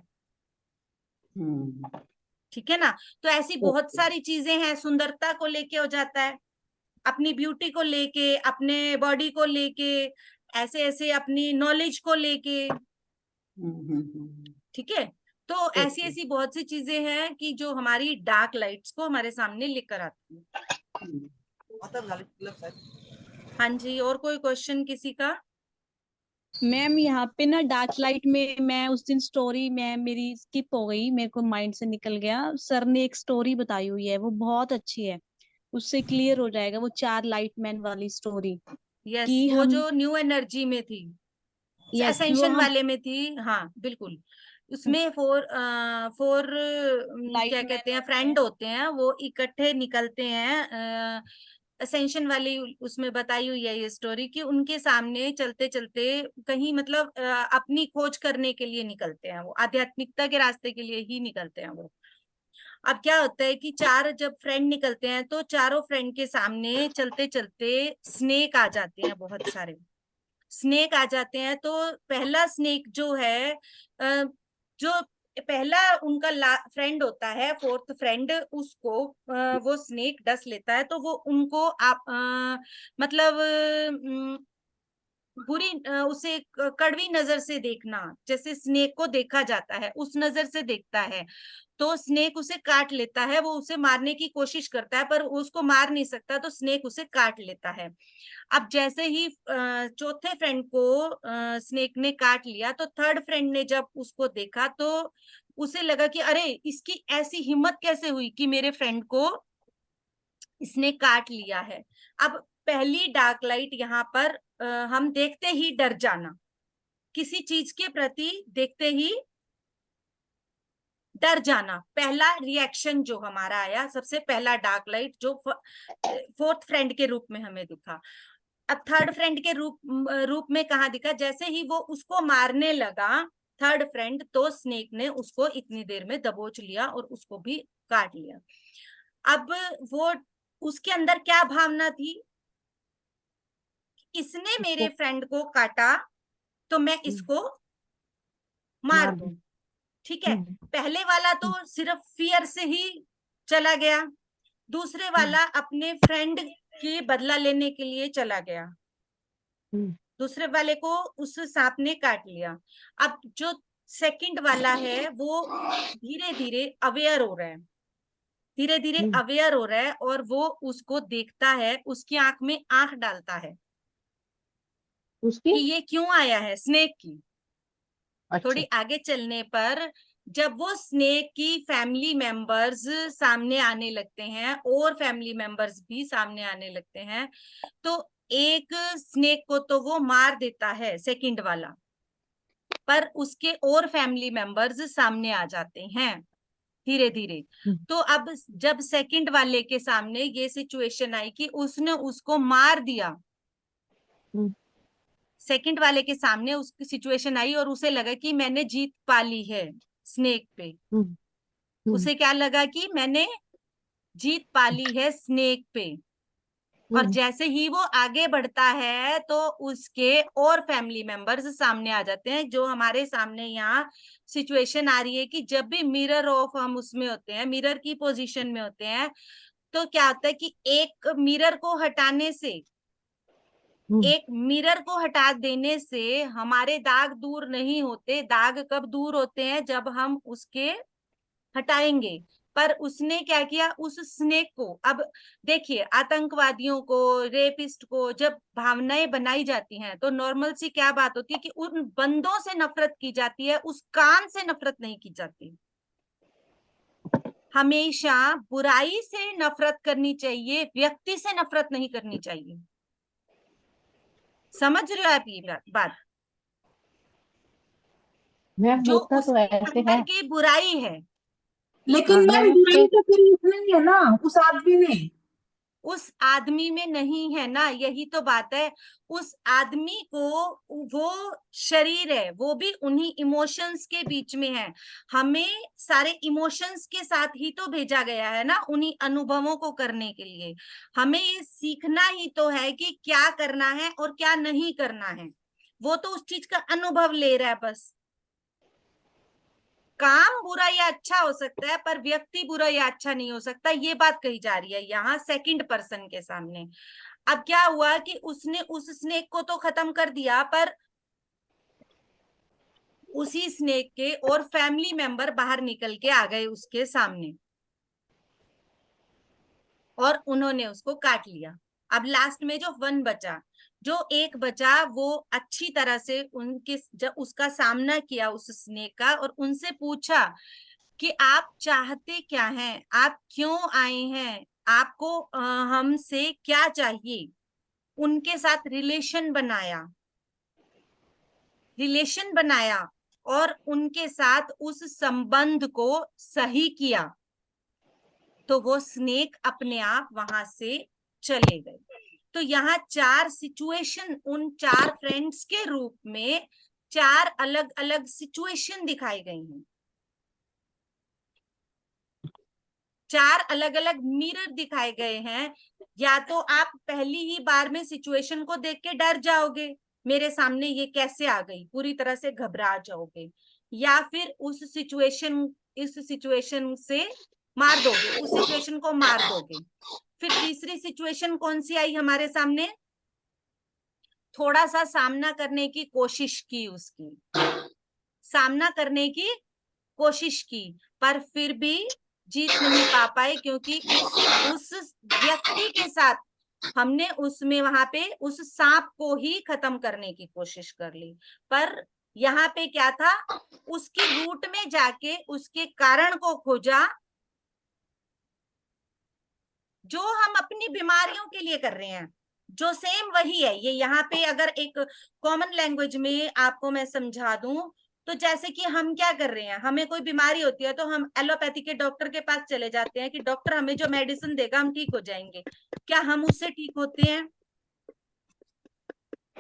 ठीक है ना? तो ऐसी बहुत सारी चीजें हैं। सुंदरता को लेके हो जाता है, अपनी ब्यूटी को लेके, अपने बॉडी को लेके, ऐसे ऐसे अपनी नॉलेज को लेके। ठीक है? तो ऐसी ऐसी बहुत सी चीजें हैं कि जो हमारी डार्क लाइट्स को हमारे सामने लेकर आती है। हाँ जी, और कोई क्वेश्चन किसी का? मैम यहाँ पे ना डार्क लाइट में मैं उस दिन स्टोरी में मेरी स्किप हो गई, मेरे को माइंड से निकल गया। सर ने एक स्टोरी बताई हुई है, वो बहुत अच्छी है, उससे क्लियर हो जाएगा। वो 4 लाइट मैन वाली स्टोरी यस, कि वो हम जो न्यू एनर्जी में थी, यस वो असेंशन हम वाले में थी। हाँ बिल्कुल। उसमें फोर क्या लाइट मैन कहते हैं, होते हैं। फ्रेंड होते हैं, वो इकट्ठे निकलते हैं। असेंशन वाली उसमें बताई हुई है ये स्टोरी कि उनके सामने चलते चलते कहीं मतलब अपनी खोज करने के लिए निकलते हैं, वो आध्यात्मिकता के रास्ते के लिए ही निकलते हैं वो। अब क्या होता है कि 4 जब फ्रेंड निकलते हैं तो चारों फ्रेंड के सामने चलते चलते स्नेक आ जाते हैं, बहुत सारे स्नेक आ जाते हैं। तो पहला स्नेक जो है, जो पहला उनका फ्रेंड होता है, फोर्थ फ्रेंड, उसको वो स्नेक डस लेता है। तो वो उनको आप मतलब बुरी उसे कड़वी नजर से देखना, जैसे स्नेक को देखा जाता है उस नजर से देखता है। तो स्नेक उसे काट लेता है, वो उसे मारने की कोशिश करता है पर उसको मार नहीं सकता, तो स्नेक उसे काट लेता है। अब जैसे ही चौथे फ्रेंड को स्नेक ने काट लिया, तो थर्ड फ्रेंड ने जब उसको देखा तो उसे लगा कि अरे इसकी ऐसी हिम्मत कैसे हुई कि मेरे फ्रेंड को इसने काट लिया है। अब पहली डार्क लाइट यहाँ पर हम देखते ही डर जाना, किसी चीज के प्रति देखते ही डर जाना, पहला रिएक्शन जो हमारा आया, सबसे पहला डार्क लाइट जो फोर्थ फ्रेंड के रूप में हमें दिखा। अब थर्ड फ्रेंड के रूप में कहाँ दिखा? जैसे ही वो उसको मारने लगा थर्ड फ्रेंड, तो स्नेक ने उसको इतनी देर में दबोच लिया और उसको भी काट लिया। अब वो उसके अंदर क्या भावना थी? इसने मेरे फ्रेंड को काटा तो मैं इसको मार दूं। ठीक है, पहले वाला तो सिर्फ फियर से ही चला गया, दूसरे वाला अपने फ्रेंड की बदला लेने के लिए चला गया, दूसरे वाले को उस सांप ने काट लिया। अब जो सेकंड वाला है वो धीरे धीरे अवेयर हो रहा है, धीरे धीरे अवेयर हो रहा है, और वो उसको देखता है, उसकी आंख में आंख डालता है कि ये क्यों आया है, स्नेक की। अच्छा। थोड़ी आगे चलने पर जब वो स्नेक की फैमिली मेंबर्स सामने आने लगते हैं और फैमिली मेंबर्स भी सामने आने लगते हैं, तो एक स्नेक को तो वो मार देता है सेकंड वाला, पर उसके और फैमिली मेंबर्स सामने आ जाते हैं। धीरे धीरे। तो अब जब सेकंड वाले के सामने ये सिचुएशन आई कि उसने उसको मार दिया, सेकंड वाले के सामने उसकी सिचुएशन आई और उसे लगा कि मैंने जीत पा ली है स्नेक पे, उसे क्या लगा कि मैंने जीत पा ली है स्नेक पे। और जैसे ही वो आगे बढ़ता है तो उसके और फैमिली मेंबर्स सामने आ जाते हैं। जो हमारे सामने यहाँ सिचुएशन आ रही है कि जब भी मिरर ऑफ हम उसमें होते हैं, मिरर की पोजीशन में होते हैं, तो क्या होता है कि एक मिरर को हटाने से, एक मिरर को हटा देने से हमारे दाग दूर नहीं होते। दाग कब दूर होते हैं? जब हम उसके हटाएंगे। पर उसने क्या किया, उस स्नेक को, अब देखिए आतंकवादियों को, रेपिस्ट को जब भावनाएं बनाई जाती हैं तो नॉर्मल सी क्या बात होती है कि उन बंदों से नफरत की जाती है, उस काम से नफरत नहीं की जाती। हमेशा बुराई से नफरत करनी चाहिए, व्यक्ति से नफरत नहीं करनी चाहिए। समझ रहे हो आप ये बात? मैम जो होता तो उसके ऐसे अंदर है। की बुराई है, लेकिन मैम मैम बुराई तो करी उसने ही है ना, उस आदमी ने। उस आदमी में नहीं है ना, यही तो बात है। उस आदमी को वो शरीर है, वो भी उन्हीं इमोशंस के बीच में है। हमें सारे इमोशंस के साथ ही तो भेजा गया है ना, उन्हीं अनुभवों को करने के लिए। हमें ये सीखना ही तो है कि क्या करना है और क्या नहीं करना है। वो तो उस चीज का अनुभव ले रहा है बस। काम बुरा या अच्छा हो सकता है पर व्यक्ति बुरा या अच्छा नहीं हो सकता, ये बात कही जा रही है यहाँ सेकंड पर्सन के सामने। अब क्या हुआ कि उसने उस स्नेक को तो खत्म कर दिया, पर उसी स्नेक के और फैमिली मेंबर बाहर निकल के आ गए उसके सामने और उन्होंने उसको काट लिया। अब लास्ट में जो वन बचा, जो एक बचा, वो अच्छी तरह से उनके जब उसका सामना किया उस स्नेक का और उनसे पूछा कि आप चाहते क्या हैं, आप क्यों आए हैं, आपको हमसे क्या चाहिए। उनके साथ रिलेशन बनाया और उनके साथ उस संबंध को सही किया, तो वो स्नेक अपने आप वहां से चले गए। तो यहाँ 4 सिचुएशन, उन 4 फ्रेंड्स के रूप में 4 अलग अलग सिचुएशन दिखाई गई हैं। 4 अलग अलग मिरर दिखाए गए हैं। या तो आप पहली ही बार में सिचुएशन को देख के डर जाओगे, मेरे सामने ये कैसे आ गई, पूरी तरह से घबरा जाओगे, या फिर इस सिचुएशन से मार दोगे, उस सिचुएशन को मार दोगे। फिर तीसरी सिचुएशन कौन सी आई हमारे सामने? थोड़ा सा सामना करने की कोशिश की, उसकी सामना करने की कोशिश की, पर फिर भी जीत नहीं पा पाए, क्योंकि उस व्यक्ति के साथ हमने उसमें वहां पे उस सांप को ही खत्म करने की कोशिश कर ली। पर यहाँ पे क्या था, उसकी रूट में जाके उसके कारण को खोजा, जो हम अपनी बीमारियों के लिए कर रहे हैं, जो सेम वही है। ये यहाँ पे अगर एक कॉमन लैंग्वेज में आपको मैं समझा दूं, तो जैसे कि हम क्या कर रहे हैं, हमें कोई बीमारी होती है तो हम एलोपैथी के डॉक्टर के पास चले जाते हैं कि डॉक्टर हमें जो मेडिसिन देगा हम ठीक हो जाएंगे। क्या हम उससे ठीक होते हैं?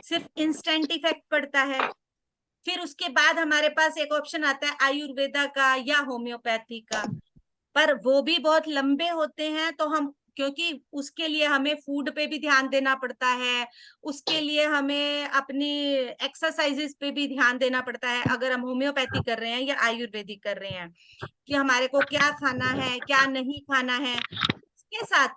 सिर्फ इंस्टेंट इफेक्ट पड़ता है। फिर उसके बाद हमारे पास एक ऑप्शन आता है आयुर्वेदा का या होम्योपैथी का, पर वो भी बहुत लंबे होते हैं। तो हम, क्योंकि उसके लिए हमें फूड पे भी ध्यान देना पड़ता है, उसके लिए हमें अपनी एक्सरसाइजेस पे भी ध्यान देना पड़ता है, अगर हम होम्योपैथी कर रहे हैं या आयुर्वेदिक कर रहे हैं, कि हमारे को क्या खाना है क्या नहीं खाना है। इसके साथ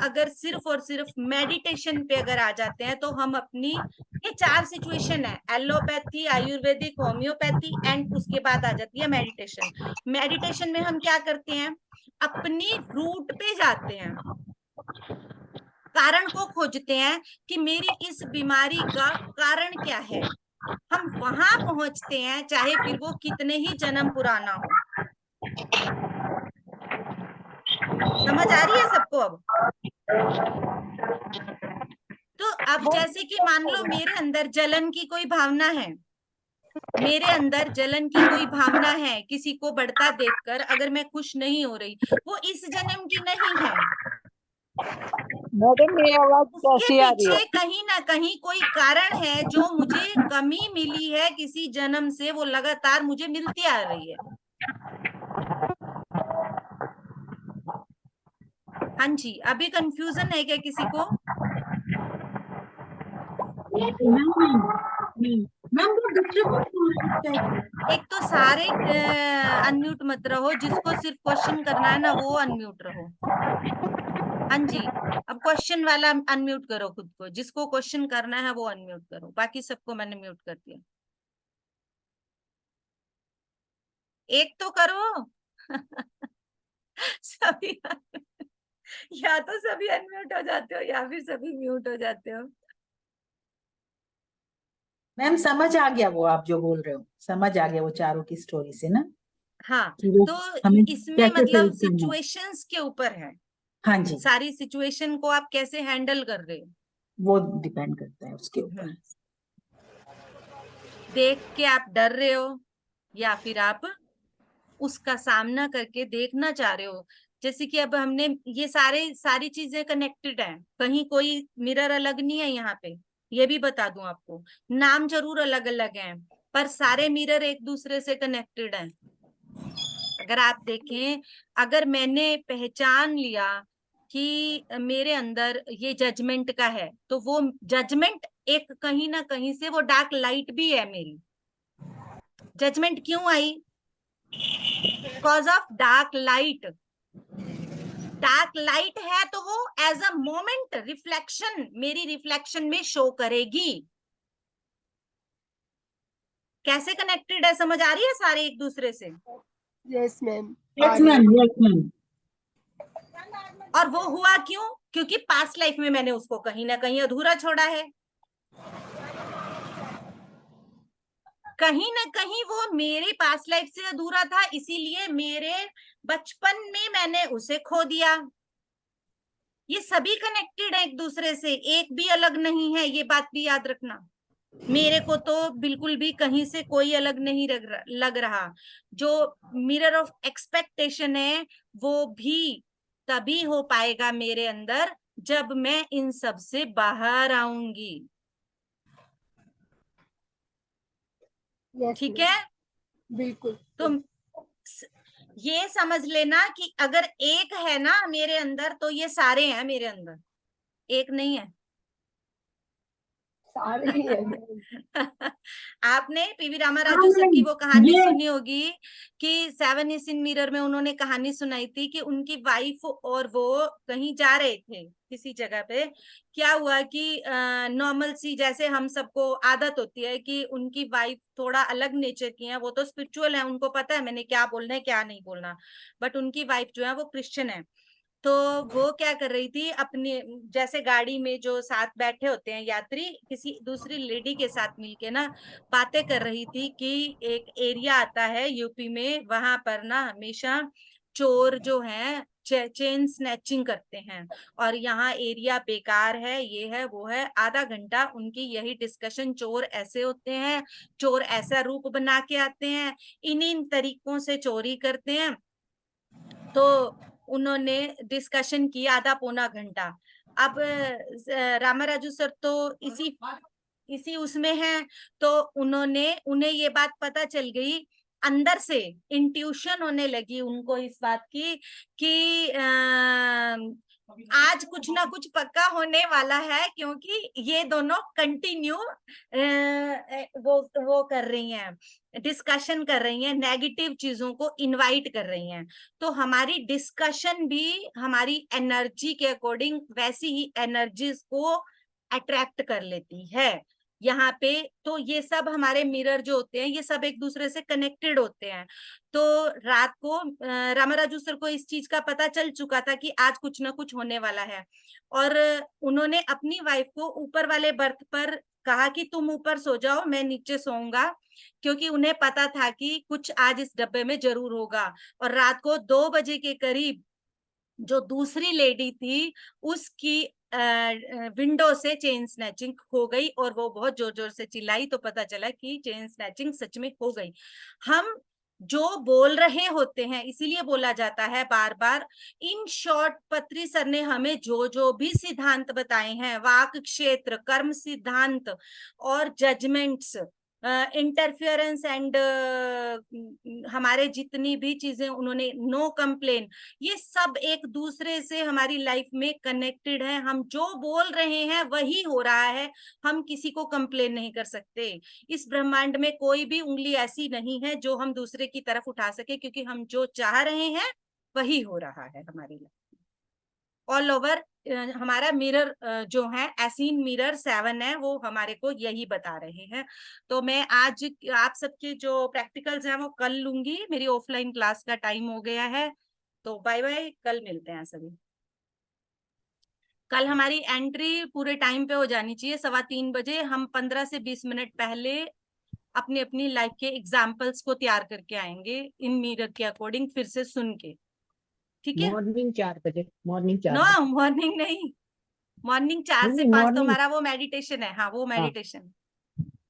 अगर सिर्फ और सिर्फ मेडिटेशन पे अगर आ जाते हैं, तो हम अपनी ये 4 सिचुएशन है, एलोपैथी, आयुर्वेदिक, होम्योपैथी, एंड उसके बाद आ जाती है मेडिटेशन। मेडिटेशन में हम क्या करते हैं, अपनी रूट पे जाते हैं, कारण को खोजते हैं कि मेरी इस बीमारी का कारण क्या है। हम वहां पहुंचते हैं, चाहे फिर वो कितने ही जन्म पुराना हो। समझ आ रही है सबको अब? तो अब जैसे कि मान लो मेरे अंदर जलन की कोई भावना है, मेरे अंदर जलन की कोई भावना है किसी को बढ़ता देखकर, अगर मैं खुश नहीं हो रही, वो इस जन्म की नहीं है। मैडम ये आवाज उसके कैसी आ रही है? पीछे कहीं ना कहीं कोई कारण है, जो मुझे कमी मिली है किसी जन्म से, वो लगातार मुझे मिलती आ रही है। हाँ जी, अभी कंफ्यूजन है क्या किसी को? मैम वो दूसरे को एक तो सारे अनम्यूट मत रहो, जिसको सिर्फ क्वेश्चन करना है ना वो अनम्यूट रहो। हाँ जी, अब क्वेश्चन वाला अनम्यूट करो खुद को, जिसको क्वेश्चन करना है वो अनम्यूट करो, बाकी सबको मैंने म्यूट कर दिया। एक तो करो। सभी या तो सभी अनम्यूट हो जाते हो या फिर सभी म्यूट हो जाते हो। मैम समझ आ गया वो आप जो बोल रहे हो, समझ आ गया वो चारों की स्टोरी से ना, हाँ, कि वो तो हमें इसमें कैसे मतलब फेस करना है। सिचुएशंस के ऊपर है, हाँ जी, सारी सिचुएशन को आप कैसे हैंडल कर रहे हो, वो डिपेंड करता है उसके ऊपर। देख के आप डर रहे हो या फिर आप उसका सामना करके देखना चाह रहे हो। जैसे कि अब हमने ये सारी चीजें कनेक्टेड है, कहीं कोई मिरर अलग नहीं है यहाँ पे, ये भी बता दूं आपको। नाम जरूर अलग अलग हैं, पर सारे मिरर एक दूसरे से कनेक्टेड हैं। अगर आप देखें, अगर मैंने पहचान लिया कि मेरे अंदर ये जजमेंट का है, तो वो जजमेंट एक कहीं ना कहीं से वो डार्क लाइट भी है मेरी। जजमेंट क्यों आई? Because of dark light. Dark light है तो वो एज अ मोमेंट रिफ्लेक्शन मेरी रिफ्लेक्शन में शो करेगी। कैसे कनेक्टेड है, समझ आ रही है सारे एक दूसरे से? Yes ma'am. Yes ma'am, yes ma'am. और वो हुआ क्यों? क्योंकि पास्ट लाइफ में मैंने उसको कहीं ना कहीं अधूरा छोड़ा है, कहीं ना कहीं वो मेरे पास्ट लाइफ से अधूरा था, इसीलिए मेरे बचपन में मैंने उसे खो दिया। ये सभी कनेक्टेड है एक दूसरे से, एक भी अलग नहीं है, ये बात भी याद रखना। मेरे को तो बिल्कुल भी कहीं से कोई अलग नहीं लग रहा। जो मिरर ऑफ एक्सपेक्टेशन है वो भी तभी हो पाएगा मेरे अंदर जब मैं इन सब से बाहर आऊंगी। ठीक है, बिल्कुल। तो ये समझ लेना कि अगर एक है ना मेरे अंदर, तो ये सारे हैं मेरे अंदर, एक नहीं है। सारे ही हैं। आपने पीवी रामाराजू सर की वो कहानी सुनी होगी कि 7 इज इन मिरर में उन्होंने कहानी सुनाई थी कि उनकी वाइफ और वो कहीं जा रहे थे किसी जगह पे। क्या हुआ कि नॉर्मल सी जैसे हम सबको आदत होती है कि उनकी वाइफ थोड़ा अलग नेचर की है, वो तो स्पिरिचुअल है, उनको पता है मैंने क्या बोलना है क्या नहीं बोलना, बट उनकी वाइफ जो है वो क्रिश्चियन है। तो वो क्या कर रही थी, अपने जैसे गाड़ी में जो साथ बैठे होते हैं यात्री, किसी दूसरी लेडी के साथ मिलके ना बातें कर रही थी कि एक एरिया आता है यूपी में, वहां पर ना हमेशा चोर जो हैं चेन स्नैचिंग करते हैं, और यहाँ एरिया बेकार है, ये है वो है। आधा घंटा उनकी यही डिस्कशन, चोर ऐसे होते हैं, चोर ऐसा रूप बना के आते हैं, इन तरीकों से चोरी करते हैं। तो उन्होंने डिस्कशन किया आधा पौना घंटा। अब रामाराजू सर तो इसी उसमें है, तो उन्हें ये बात पता चल गई, अंदर से इंट्यूशन होने लगी उनको इस बात की कि आज कुछ ना कुछ पक्का होने वाला है, क्योंकि ये दोनों कंटिन्यू वो कर रही हैं, डिस्कशन कर रही हैं, नेगेटिव चीजों को इनवाइट कर रही हैं। तो हमारी डिस्कशन भी हमारी एनर्जी के अकॉर्डिंग वैसी ही एनर्जीज को अट्रैक्ट कर लेती है यहाँ पे। तो ये सब हमारे मिरर जो होते हैं ये सब एक दूसरे से कनेक्टेड होते हैं। तो रात को रामाराजू सर को इस चीज का पता चल चुका था कि आज कुछ ना कुछ होने वाला है, और उन्होंने अपनी वाइफ को ऊपर वाले बर्थ पर कहा कि तुम ऊपर सो जाओ, मैं नीचे सोऊंगा, क्योंकि उन्हें पता था कि कुछ आज इस डब्बे में जरूर होगा। और रात को 2 बजे के करीब जो दूसरी लेडी थी उसकी विंडो से चेन स्नैचिंग हो गई और वो बहुत जोर जोर से चिल्लाई, तो पता चला कि चेन स्नैचिंग सच में हो गई। हम जो बोल रहे होते हैं, इसीलिए बोला जाता है बार बार। इन शॉर्ट पत्री सर ने हमें जो जो भी सिद्धांत बताए हैं, वाक क्षेत्र, कर्म सिद्धांत और जजमेंट्स, इंटरफियरेंस एंड हमारे जितनी भी चीजें उन्होंने, नो कंप्लेन, ये सब एक दूसरे से हमारी लाइफ में कनेक्टेड है। हम जो बोल रहे हैं वही हो रहा है, हम किसी को कंप्लेन नहीं कर सकते। इस ब्रह्मांड में कोई भी उंगली ऐसी नहीं है जो हम दूसरे की तरफ उठा सके, क्योंकि हम जो चाह रहे हैं वही हो रहा है हमारी लाइफ ऑल ओवर। हमारा मिरर जो है एसीन मिरर 7 है, वो हमारे को यही बता रहे हैं। तो मैं आज आप सबके जो प्रैक्टिकल्स हैं वो कल लूंगी, मेरी ऑफलाइन क्लास का टाइम हो गया है। तो बाय बाय, कल मिलते हैं सभी। कल हमारी एंट्री पूरे टाइम पे हो जानी चाहिए, 3:15 बजे। हम 15 से 20 मिनट पहले अपनी अपनी लाइफ के एग्जाम्पल्स को तैयार करके आएंगे इन मिरर के अकॉर्डिंग, फिर से सुन के, ठीक है? मॉर्निंग 4 बजे, मॉर्निंग 4 नो, बजे। मॉर्निंग नहीं, मॉर्निंग 4 से नहीं 5 तो मॉर्निंग। हमारा वो मेडिटेशन है। हाँ, वो मेडिटेशन,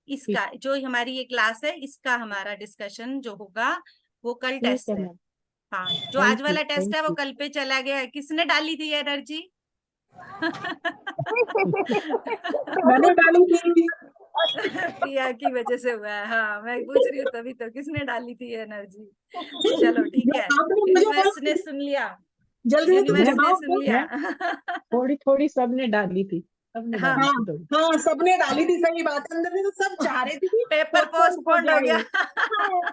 इसका जो हमारी ये क्लास है, इसका हमारा डिस्कशन जो होगा वो कल ठीक टेस्ट है है। मैम। हाँ, जो आज थैंक यू, वाला टेस्ट है थैंक वो यू। कल पे चला गया है। किसने डाली थी एनर्जी? मैंने डाली थी। प्रिया की वजह से हुआ है। हाँ, मैं पूछ रही हूँ तभी तो, किसने डाली थी एनर्जी? चलो ठीक जो है, आपने मुझे यूनिवर्स ने बोला, सुन लिया, जल्दी से तुम यूनिवर्स ने बताओ सुन लिया। थोड़ी थोड़ी सबने डाली थी, सबने हाँ, डाली हाँ थी थोड़ी। हाँ, सबने डाली थी, सही बात है। अंदर से तो सब चाह रहे थे कि पेपर पोस्टपोन हो पोस्टपोन्ड हो गया। जाए। हाँ।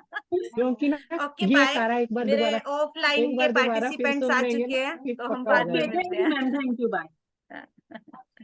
क्योंकि ना ओके ये बाय। सारा मेरे ऑफलाइन के एक बार दोबारा फिर पार्टिसिपेंट्स सुन आ लेंगे चुके ना, हैं, फिर तो हम पक्का हो बाद में ओके, जाएगा। मिलते thank you ma'am, thank you, bye. हैं।